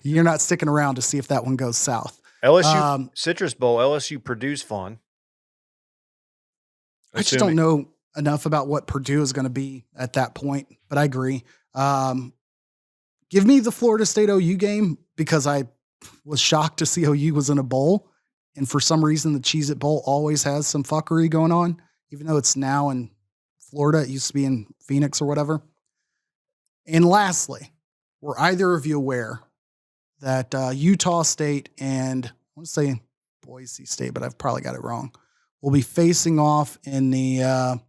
You're not sticking around to see if that one goes south. LSU Citrus Bowl, LSU Purdue's fun. I just don't know enough about what Purdue is going to be at that point, but I agree. Give me the Florida State OU game because I was shocked to see OU was in a bowl. And for some reason, the Cheez-It Bowl always has some fuckery going on, even though it's now in Florida. It used to be in Phoenix or whatever. And lastly, were either of you aware that Utah State and I want to say Boise State, but I've probably got it wrong, will be facing off in the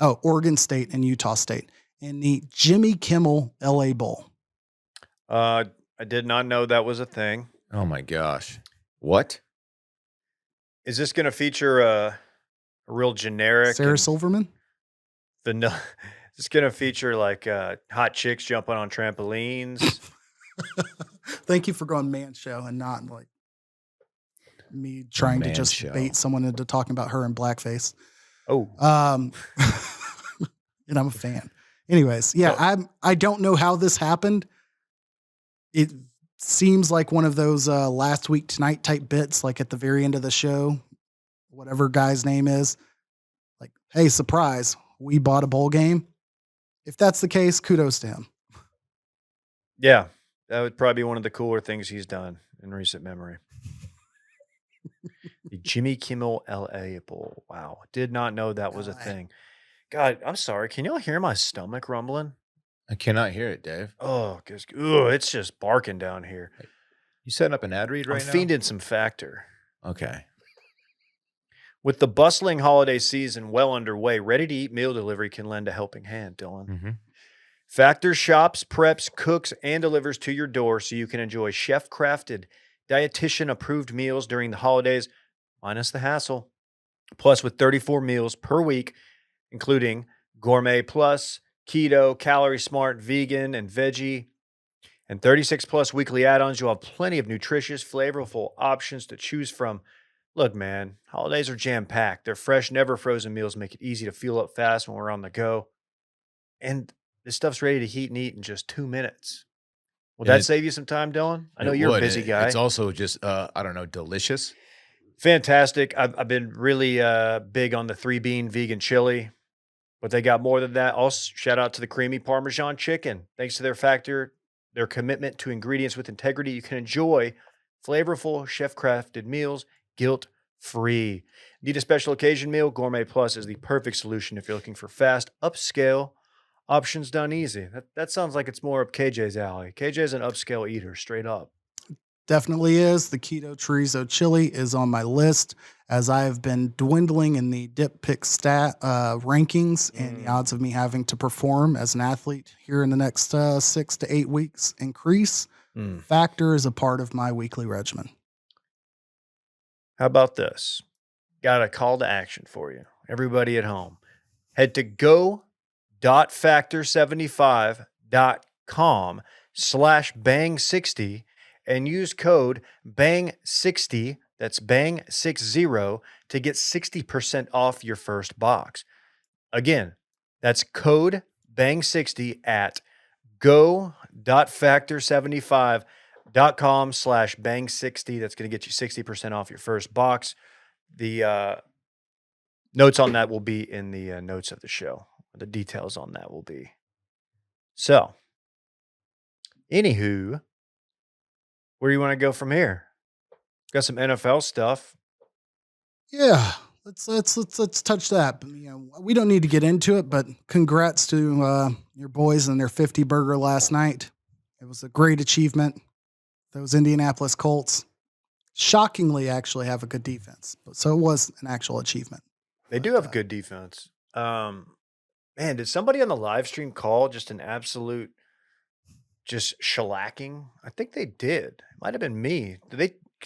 Oregon State and Utah State in the Jimmy Kimmel LA Bowl. I did not know that was a thing. Oh my gosh. What? Is this going to feature a real generic Sarah Silverman? vanilla? Is this going to feature like hot chicks jumping on trampolines? Thank you for going man show and not like me trying to Man just show. bait someone into talking about her in blackface. Oh, And I'm a fan. Anyways, yeah, I don't know how this happened. It seems like one of those last week tonight type bits, like at the very end of the show, whatever guy's name is, like, hey, surprise, we bought a bowl game. If that's the case, kudos to him. Yeah, that would probably be one of the cooler things he's done in recent memory. The Jimmy Kimmel LA Bowl. Wow. Did not know that was a thing. God, I'm sorry. Can y'all hear my stomach rumbling? I cannot hear it, Dave. Oh, it's just barking down here. You setting up an ad read right I'm now? fiending some Factor. Okay. With the bustling holiday season well underway, ready-to-eat meal delivery can lend a helping hand, Dillon. Mm-hmm. Factor shops, preps, cooks, and delivers to your door so you can enjoy chef-crafted, dietitian-approved meals during the holidays, minus the hassle. Plus, with 34 meals per week, including Gourmet Plus, Keto, Calorie Smart, Vegan, and Veggie, and 36-plus weekly add-ons, you'll have plenty of nutritious, flavorful options to choose from. Look, man, holidays are jam-packed. Their fresh, never-frozen meals make it easy to fuel up fast when we're on the go. And this stuff's ready to heat and eat in just 2 minutes. Will that save you some time, Dylan? I know you're a busy guy. It's also just, delicious. Fantastic. I've been really big on the 3-bean vegan chili, but they got more than that. Also, shout out to the creamy Parmesan chicken. Thanks to their commitment to ingredients with integrity, you can enjoy flavorful, chef-crafted meals guilt-free. Need a special occasion meal? Gourmet Plus is the perfect solution if you're looking for fast, upscale options done easy. That sounds like it's more up KJ's alley. KJ's an upscale eater, straight up. Definitely is. The keto chorizo chili is on my list as I have been dwindling in the dip pick rankings and the odds of me having to perform as an athlete here in the next 6 to 8 weeks increase. Factor is a part of my weekly regimen. How about this? Got a call to action for you. Everybody at home. Head to go.factor75.com/bang60 and use code BANG60, that's BANG60, to get 60% off your first box. Again, that's code BANG60 at go.factor75.com/bang60. That's going to get you 60% off your first box. The notes on that will be in the notes of the show. The details on that will be. So, anywho, where do you want to go from here? Got some NFL stuff. Yeah, let's touch that. We don't need to get into it, but congrats to your boys and their 50 burger last night. It was a great achievement. Those Indianapolis Colts shockingly actually have a good defense, so it was an actual achievement. They do have a good defense. Man, did somebody on the live stream call just an absolute shellacking? I think they did. It might have been me.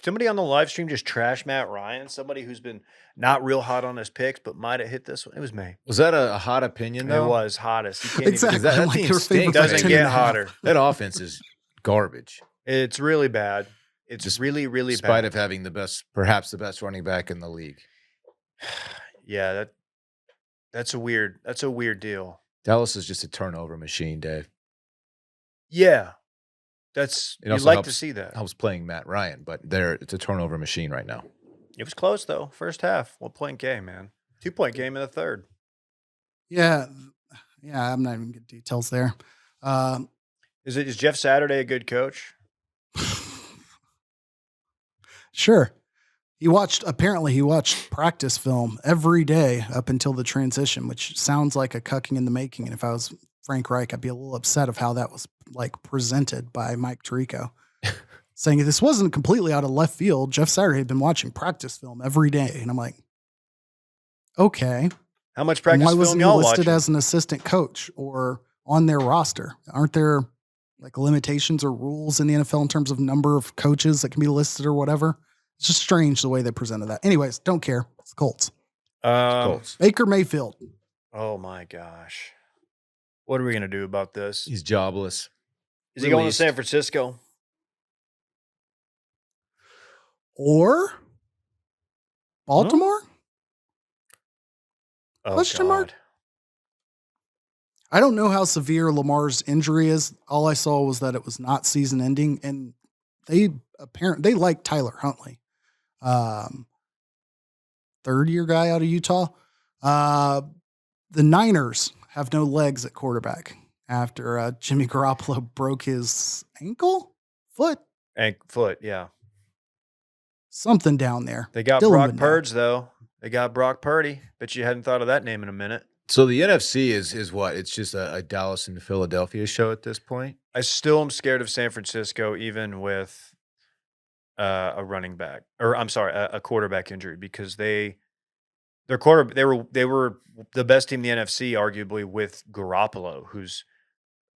Somebody on the live stream just trash Matt Ryan? Somebody who's been not real hot on his picks, but might have hit this one. It was me. Was that a hot opinion, though? It was hottest. You can't exactly. even, that like team stinks. doesn't get hotter. That offense is garbage. It's really bad. It's just really, really bad. In spite bad. of having perhaps the best running back in the league. Yeah, that's a weird deal. Dallas is just a turnover machine, Dave. Yeah. You'd like to see that. I was playing Matt Ryan, but it's a turnover machine right now. It was close though. First half, 1-point game, man. 2-point game in the third. Yeah. I'm not even getting details there. Is Jeff Saturday a good coach? Sure. He watched practice film every day up until the transition, which sounds like a cucking in the making. And if I was Frank Reich, I'd be a little upset of how that was presented by Mike Tirico, saying this wasn't completely out of left field. Jeff Saturday had been watching practice film every day. And I'm like, okay. How much practice why film wasn't he y'all listed watching? as an assistant coach or on their roster? Aren't there limitations or rules in the NFL in terms of number of coaches that can be listed or whatever? It's just strange the way they presented that. Anyways, don't care. It's the Colts. Colts. Baker Mayfield. Oh my gosh. What are we going to do about this? He's jobless. Is he going to San Francisco? Or Baltimore? Oh, Question mark? I don't know how severe Lamar's injury is. All I saw was that it was not season ending, and they like Tyler Huntley, third-year guy out of Utah. The Niners have no legs at quarterback after Jimmy Garoppolo broke his foot, yeah. something down there. They got Dillon Brock would know. Purdy, though. They got Brock Purdy. Bet you hadn't thought of that name in a minute. So the NFC is what? It's just a Dallas and Philadelphia show at this point? I still am scared of San Francisco, even with a running back, or I'm sorry, a quarterback injury, because they were the best team in the NFC, arguably, with Garoppolo, who's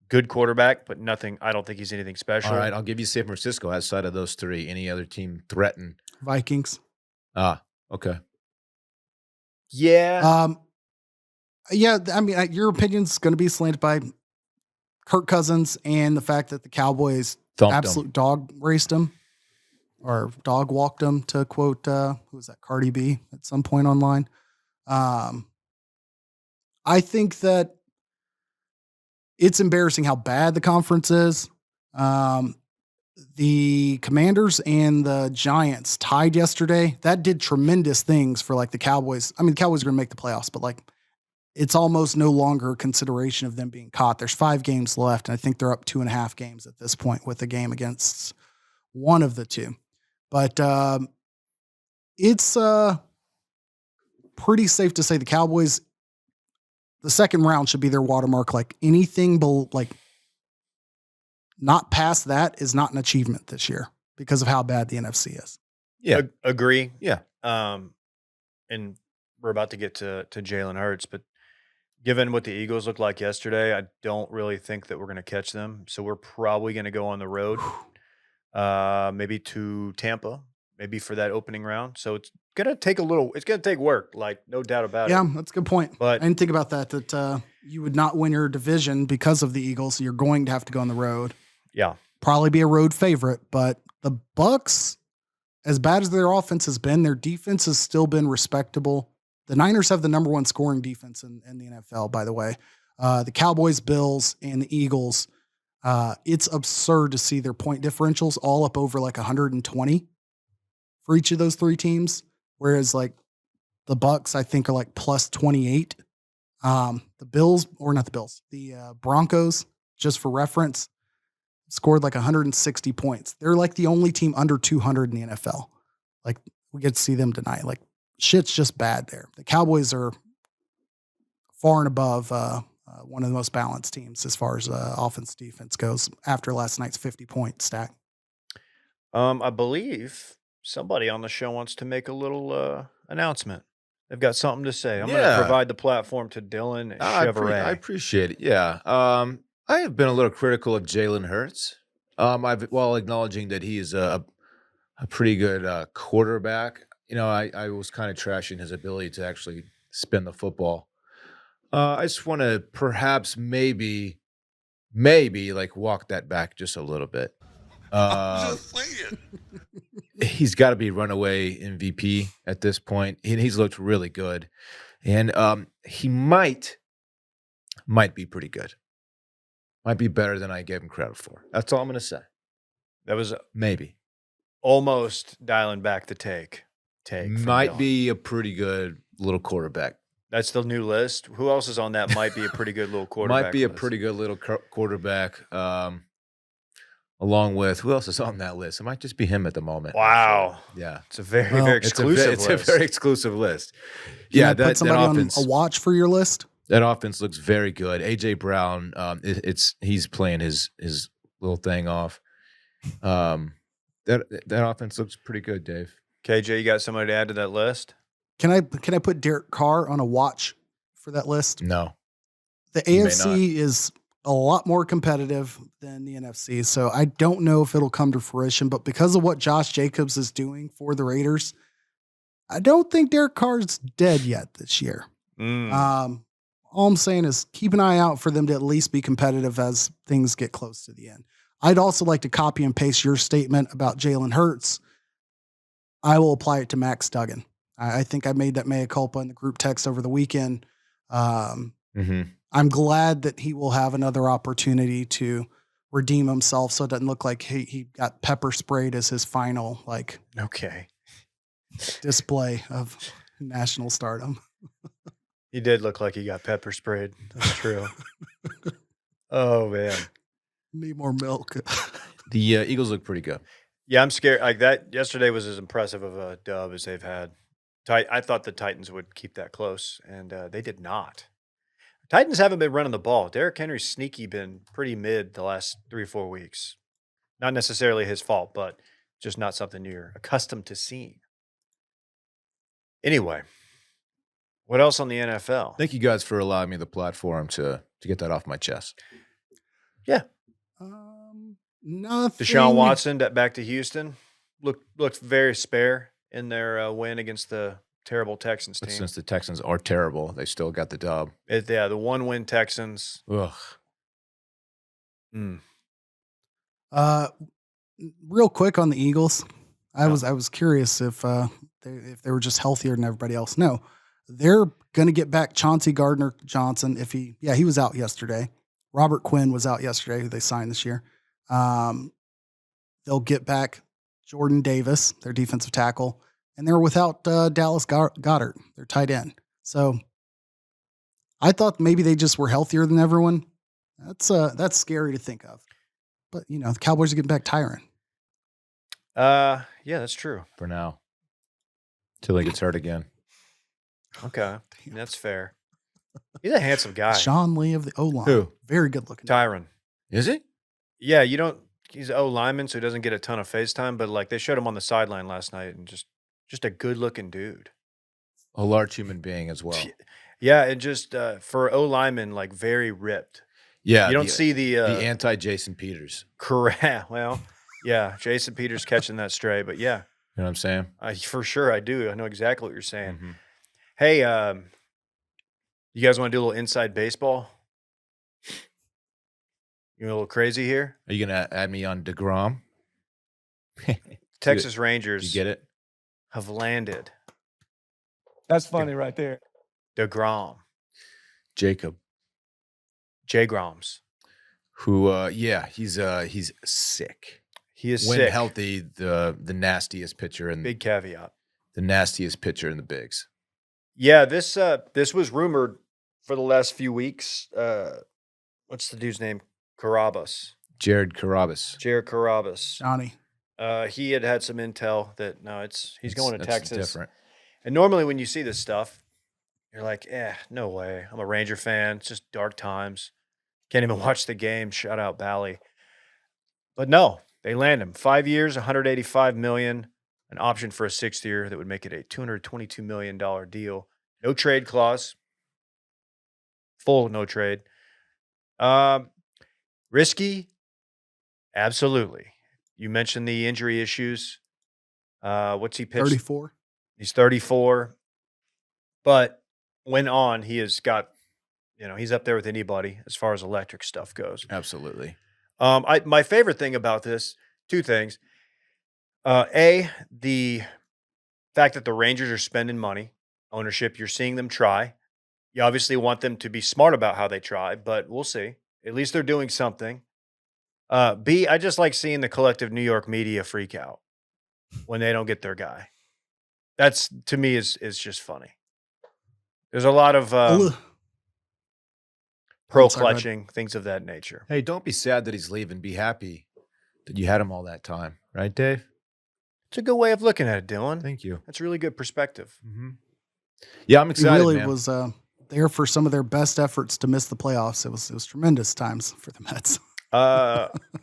good quarterback, but nothing. I don't think he's anything special. All right, I'll give you San Francisco outside of those three. Any other team threaten? Vikings. Okay. Yeah. Yeah, I mean, your opinion's going to be slanted by Kirk Cousins and the fact that the Cowboys absolute dog raced him or dog walked him, to quote, who was that, Cardi B at some point online. I think that it's embarrassing how bad the conference is. The Commanders and the Giants tied yesterday. That did tremendous things for like the Cowboys. I mean, the Cowboys are going to make the playoffs, but like it's almost no longer a consideration of them being caught. There's 5 games left, and I think they're up 2.5 games at this point with a game against one of the two. But it's pretty safe to say the Cowboys, the second round should be their watermark. Like anything like not past that is not an achievement this year because of how bad the NFC is. Yeah. Agree. Yeah. And we're about to get to Jalen Hurts, but given what the Eagles looked like yesterday, I don't really think that we're going to catch them. So we're probably going to go on the road, maybe to Tampa, maybe for that opening round. So it's going to take it's going to take work, like no doubt about it. Yeah, that's a good point. But I didn't think about that you would not win your division because of the Eagles. So you're going to have to go on the road. Yeah. Probably be a road favorite, but the Bucks, as bad as their offense has been, their defense has still been respectable. The Niners have the number 1 scoring defense in the NFL, by the way. The Cowboys, Bills, and the Eagles, it's absurd to see their point differentials all up over like 120 for each of those 3 teams. Whereas like the Bucks, I think, are like plus 28. The Bills, or not the Bills, the Broncos, just for reference, scored like 160 points. They're like the only team under 200 in the NFL. Like we get to see them tonight. Like shit's just bad there. The Cowboys are far and above one of the most balanced teams as far as offense defense goes after last night's 50-point stack. I believe somebody on the show wants to make a little announcement. They've got something to say. I'm going to provide the platform to Dillon and Chevrolet. I appreciate it. Yeah. I have been a little critical of Jalen Hurts. While acknowledging that he is a pretty good quarterback. You know, I was kind of trashing his ability to actually spin the football. I just want to perhaps maybe like walk that back just a little bit. I'm just saying. He's got to be runaway MVP at this point. He's looked really good. And he might be pretty good. Might be better than I gave him credit for. That's all I'm going to say. That was maybe almost dialing back the take. Might be a pretty good little quarterback. That's the new list. Who else is on that? Might be a pretty good little quarterback. Might be a list? pretty good little quarterback. Along with who else is on that list? It might just be him at the moment. Wow. Yeah, it's a very exclusive. It's a very exclusive list. Yeah, put somebody that offense, on a watch for your list. That offense looks very good. AJ Brown, he's playing his little thing off. That offense looks pretty good, Dave. KJ, you got somebody to add to that list? Can I put Derek Carr on a watch for that list? No. The AFC is a lot more competitive than the NFC, so I don't know if it'll come to fruition, but because of what Josh Jacobs is doing for the Raiders, I don't think Derek Carr's dead yet this year. All I'm saying is keep an eye out for them to at least be competitive as things get close to the end. I'd also like to copy and paste your statement about Jalen Hurts. I will apply it to Max Duggan. I think I made that mea culpa in the group text over the weekend. I I'm glad that he will have another opportunity to redeem himself, so it doesn't look like he got pepper sprayed as his final Okay. display of national stardom. He did look like he got pepper sprayed. That's true. Oh, man. Need more milk. The Eagles look pretty good. Yeah, I'm scared. Like that yesterday was as impressive of a dub as they've had. I thought the Titans would keep that close, and they did not. Titans haven't been running the ball. Derrick Henry's sneaky been pretty mid the last 3 or 4 weeks. Not necessarily his fault, but just not something you're accustomed to seeing. Anyway, what else on the NFL? Thank you guys for allowing me the platform to get that off my chest. Yeah. Nothing. Deshaun Watson back to Houston looked very spare in their win against the terrible Texans But team. since the Texans are terrible, they still got the dub. Yeah, the 1-win Texans. Ugh. Real quick on the Eagles, I Yeah. was curious if they were just healthier than everybody else. No, they're going to get back Chauncey Gardner-Johnson if he was out yesterday. Robert Quinn was out yesterday, who they signed this year. They'll get back Jordan Davis, their defensive tackle, and they're without Dallas Goddard, their tight end. So I thought maybe they just were healthier than everyone. That's scary to think of. But, the Cowboys are getting back Tyron. Yeah, that's true. For now. Till he gets hurt again. Okay, that's fair. He's a handsome guy. Sean Lee of the O-line. Who? Very good looking. Tyron. Is he? Yeah, he's an O-lineman, so he doesn't get a ton of face time, but like they showed him on the sideline last night and just a good looking dude. A large human being as well. Yeah, and just for O-lineman, like very ripped. Yeah. You don't see the anti-Jason Peters. correct. Well, yeah, Jason Peters catching that stray, but yeah, You know what I'm saying? for sure I do. I know exactly what you're saying. Mhm. Hey, you guys want to do a little inside baseball? You a little crazy here? Are you going to add me on deGrom? Texas Do Rangers you get it? have landed That's funny right there. deGrom, Jacob, J-Groms. who, he's sick. He is When sick. healthy, the nastiest pitcher in Big caveat. the nastiest pitcher in the bigs. Yeah, this was rumored for the last few weeks. What's the dude's name? Jared Carabas. Jared Carabas. Johnny. He had some intel that he's going to That's Texas. Different. And normally when you see this stuff, you're like, no way. I'm a Ranger fan. It's just dark times. Can't even watch the game. Shout out Bally. But no, they land him. 5 years, $185 million, an option for a 6th year that would make it a $222 million deal. No trade clause. Full no trade. Risky? Absolutely. You mentioned the injury issues. What's he pitched? 34. He's 34. But when on, he has got, he's up there with anybody as far as electric stuff goes. Absolutely. My favorite thing about this, 2 things. The fact that the Rangers are spending money, ownership, you're seeing them try. You obviously want them to be smart about how they try, but we'll see. At least they're doing something. B, I just like seeing the collective New York media freak out when they don't get their guy. That's, to me, is just funny. There's a lot of pearl Sorry, go ahead. clutching, things of that nature. Hey, don't be sad that he's leaving. Be happy that you had him all that time. Right, Dave? It's a good way of looking at it, Dylan. Thank you. That's really good perspective. Mm-hmm. Yeah, I'm He excited, really man. was there for some of their best efforts to miss the playoffs. It was tremendous times for the Mets.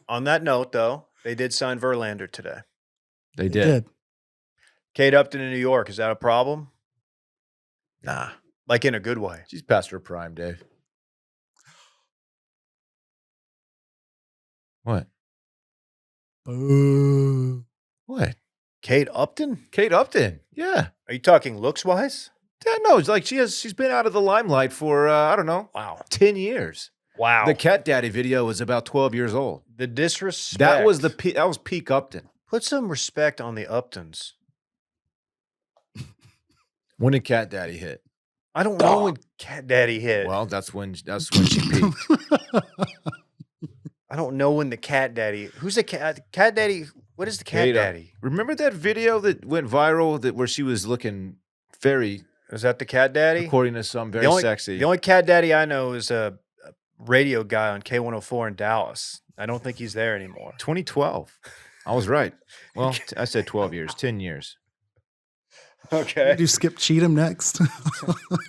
On that note, though, they did sign Verlander today. They did. Kate Upton in New York, is that a problem? Nah. Like in a good way. She's past her prime, Dave. What? Boo. What? Kate Upton? Kate Upton. Yeah. Are you talking looks wise? Yeah, no, it's like she's been out of the limelight for I don't know, Wow. 10 years. Wow. The Cat Daddy video was about 12 years old. The disrespect. That was that was peak Upton. Put some respect on the Uptons. When did Cat Daddy hit? I don't know when Cat Daddy hit. Well, that's when she peaked. I don't know when the Cat Daddy. Who's the Cat Daddy? What is the Cat Hey, Daddy? Remember that video that went viral where she was looking very, Is that the Cat Daddy? according to some, very sexy? The only Cat Daddy I know is a radio guy on K104 in Dallas. I don't think he's there anymore. 2012. I was right. Well, I said 12 years, 10 years. Okay. Do Skip Cheatham next?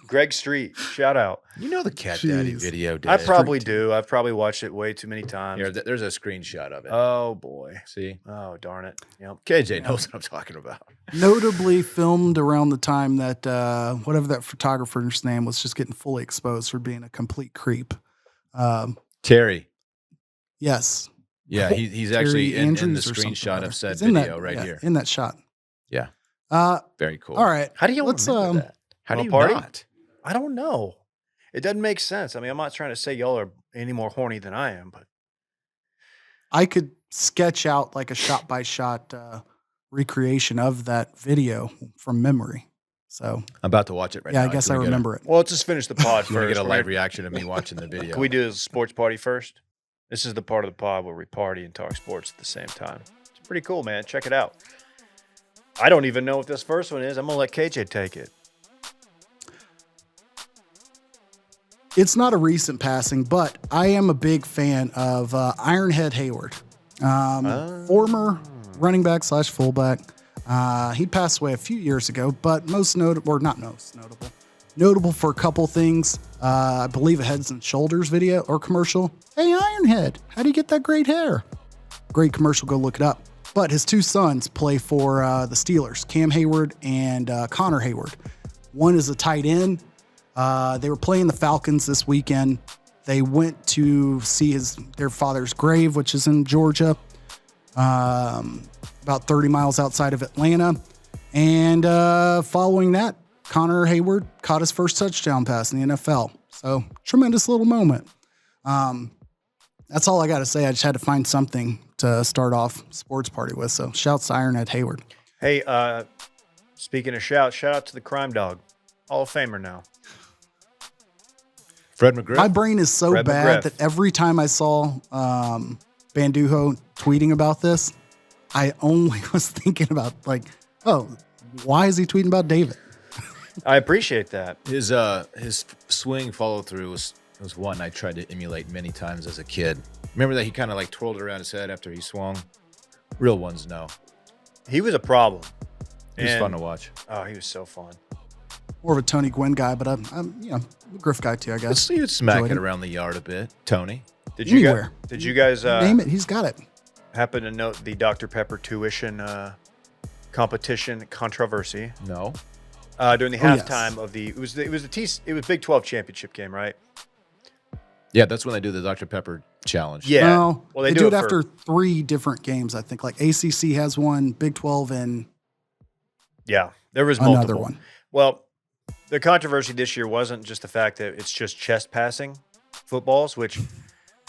Greg Street, shout out. You know the Cat Daddy Jeez. video, Dave. I probably do. I've probably watched it way too many times. Here, there's a screenshot of it. Oh boy. See? Oh darn it. Yep. KJ knows what I'm talking about. Notably filmed around the time that whatever that photographer's name was just getting fully exposed for being a complete creep. Terry. Yes. Yeah, he's actually in the screenshot of said He's in video that, right yeah, here. in that shot. Yeah. Very cool. All right. How do you Let's remember that? How do On a you party? not? I don't know. It doesn't make sense. I mean, I'm not trying to say y'all are any more horny than I am, but I could sketch out like a shot by shot recreation of that video from memory. So I'm about to watch it right yeah, now. I guess I remember it. well, let's just finish the pod You want to first. get a We're live gonna- reaction of me watching the video? Can we do a sports party first? This is the part of the pod where we party and talk sports at the same time. It's pretty cool, man. Check it out. I don't even know what this first one is. I'm gonna let KJ take it. It's not a recent passing, but I am a big fan of Ironhead Hayward, former running back / fullback. He passed away a few years ago, but notable for a couple things. I believe a Heads and Shoulders video or commercial. Hey, Ironhead, how do you get that great hair? Great commercial, go look it up. But his two sons play for the Steelers, Cam Hayward and Connor Hayward. One is a tight end. They were playing the Falcons this weekend. They went to see their father's grave, which is in Georgia, about 30 miles outside of Atlanta. And following that, Connor Hayward caught his first touchdown pass in the NFL. So tremendous little moment. That's all I got to say. I just had to find something to start off sports party with. So shouts to Ironhead Hayward. Hey, speaking of shout out to the Crime Dog, Hall of Famer now. Fred McGriff? My brain is so Fred bad McGriff. that every time I saw Banduho tweeting about this, I only was thinking about like, oh, why is he tweeting about David? I appreciate that. His swing follow through was one I tried to emulate many times as a kid. Remember that he kind of like twirled around his head after he swung? Real ones know. He was a problem. It was And- fun to watch. Oh, he was so fun. More of a Tony Gwynn guy, but I'm a Griff guy too, I guess. You'd smack Enjoyed it it. around the yard a bit. Tony. Did you Anywhere. Did you guys Name it, he's got it. happen to note the Dr. Pepper tuition competition controversy No. during the Oh, yes. halftime of the it was Big 12 championship game, right? Yeah, that's when they do the Dr. Pepper challenge. Yeah. No, Well, they do do it for- after 3 different games, I think. Like ACC has one, Big 12, and Yeah, there was another multiple. one. Well, the controversy this year wasn't just the fact that it's just chest passing footballs, which,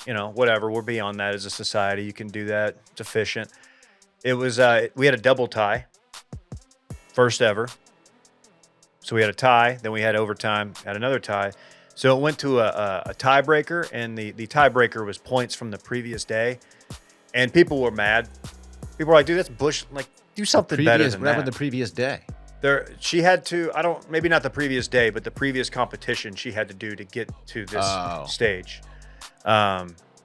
whatever. We're beyond that as a society. You can do that. It's efficient. It was we had a double tie, first ever. So we had a tie, then we had overtime, had another tie. So it went to a tiebreaker, and the tiebreaker was points from the previous day, and people were mad. People were like, "Dude, that's bush. Like, do something better than What happened that." the previous day? She had to, maybe not the previous day, but the previous competition she had to do to get to this Oh. stage.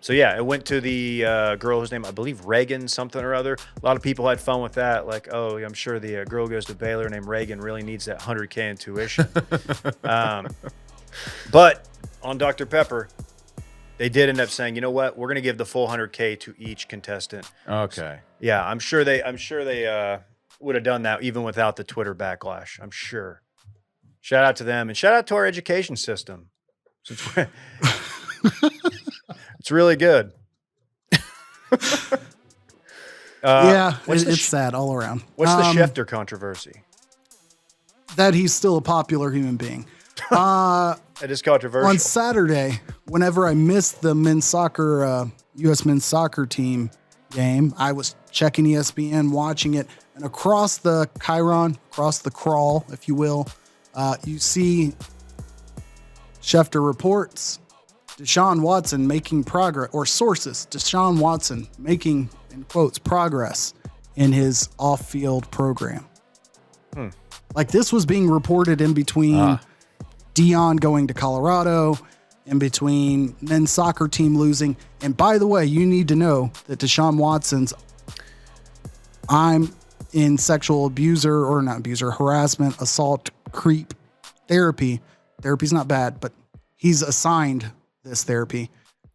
So yeah, it went to the girl whose name, I believe Reagan something or other. A lot of people had fun with that. Like, oh, I'm sure the girl goes to Baylor named Reagan really needs that $100K in tuition. But on Dr. Pepper, they did end up saying, you know what, we're going to give the full $100K to each contestant. Okay. Yeah, I'm sure they would have done that even without the Twitter backlash. I'm sure. Shout out to them and shout out to our education system. It's really good. What's it's sad all around. What's the Schefter controversy? That he's still a popular human being. It is controversial. On Saturday, whenever I missed the men's soccer, U.S. men's soccer team game, I was checking ESPN, watching it, and across the chyron, across the crawl, if you will, you see Schefter reports Deshaun Watson making progress, or sources, Deshaun Watson making, in quotes, progress in his off-field program. Like this was being reported in between Deion going to Colorado, in between men's soccer team losing. And by the way, you need to know that Deshaun Watson's I'm in sexual abuser, or not abuser, harassment, assault, creep therapy. Therapy's not bad, but he's assigned this therapy.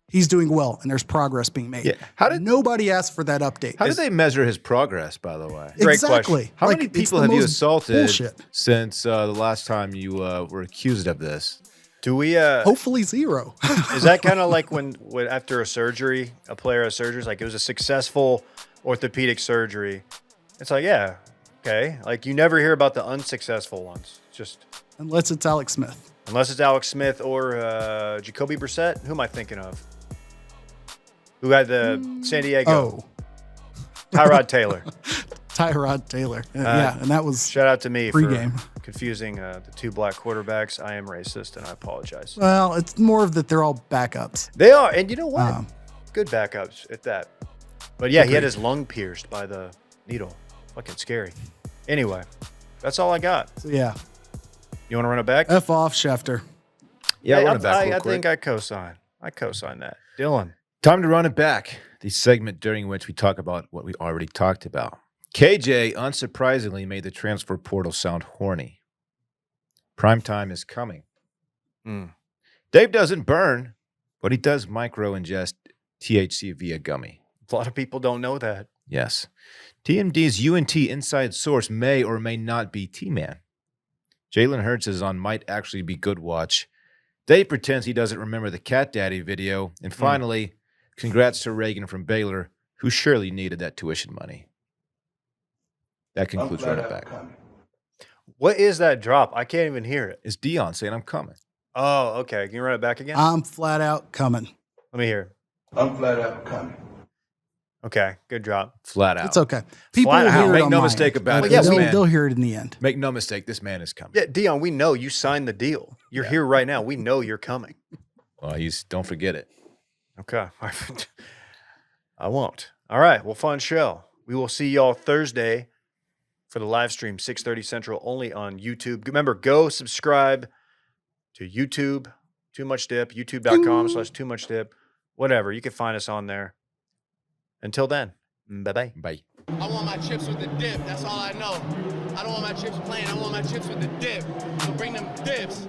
He's doing well, and there's progress being made. Yeah. Nobody asked for that update? How did they measure his progress, by the way? Great Exactly. question. How Like, many it's people the have you most assaulted bullshit. since the last time you were accused of this? Do we? Hopefully zero. Is that kind of like when after a surgery, a player has surgery, like it was a successful orthopedic surgery? It's like, yeah, okay. Like you never hear about the unsuccessful ones. Just Unless it's Alex Smith. unless it's Alex Smith or Jacoby Brissett. Who am I thinking of? Who had the San Diego? Oh, Tyrod Taylor. Tyrod Taylor. Yeah, and that was Shout out to me Pre-game. for confusing the two black quarterbacks. I am racist, and I apologize. well, it's more of that they're all backups. They are, and you know what? Um, Good backups at that. But yeah, he had his lung pierced by the needle. Fucking scary. Anyway, that's all I got. So yeah, You want to run it back? F off Schefter. Yeah, Hey, run it back real I quick. think I co-sign. I co-sign that. Dylan. Time to run it back. The segment during which we talk about what we already talked about. KJ, unsurprisingly, made the transfer portal sound horny. Prime time is coming. Dave doesn't burn, but he does micro ingest THC via gummy. A lot of people don't know that. Yes. TMD's UNT inside source may or may not be T-Man. Jalen Hurts is on Might Actually Be Good Watch. Dave pretends he doesn't remember the Cat Daddy video. And finally, congrats to Reagan from Baylor, who surely needed that tuition money. That concludes Run It Back. What is that drop? I can't even hear it. It's Deion saying, I'm coming. Oh, okay. Can you run it back again? I'm flat out coming. Let me hear. I'm flat out coming. Okay, good drop. Flat out. It's okay. People Flat will out. hear it Make on no my mistake end. about it, Yeah, this man- they'll hear it in the end. Make no mistake, this man is coming. Yeah, Dion, we know you signed the deal. You're here right now. We know you're coming. Well, don't forget it. Okay. I won't. All right. Well, fun show. We will see y'all Thursday for the live stream, 6:30 Central, only on YouTube. Remember, go subscribe to YouTube, Too Much Dip, youtube.com/TooMuchDip, whatever. You can find us on there. Until then, bye-bye. Bye. I want my chips with the dip. That's all I know. I don't want my chips plain. I want my chips with the dip. So bring them dips.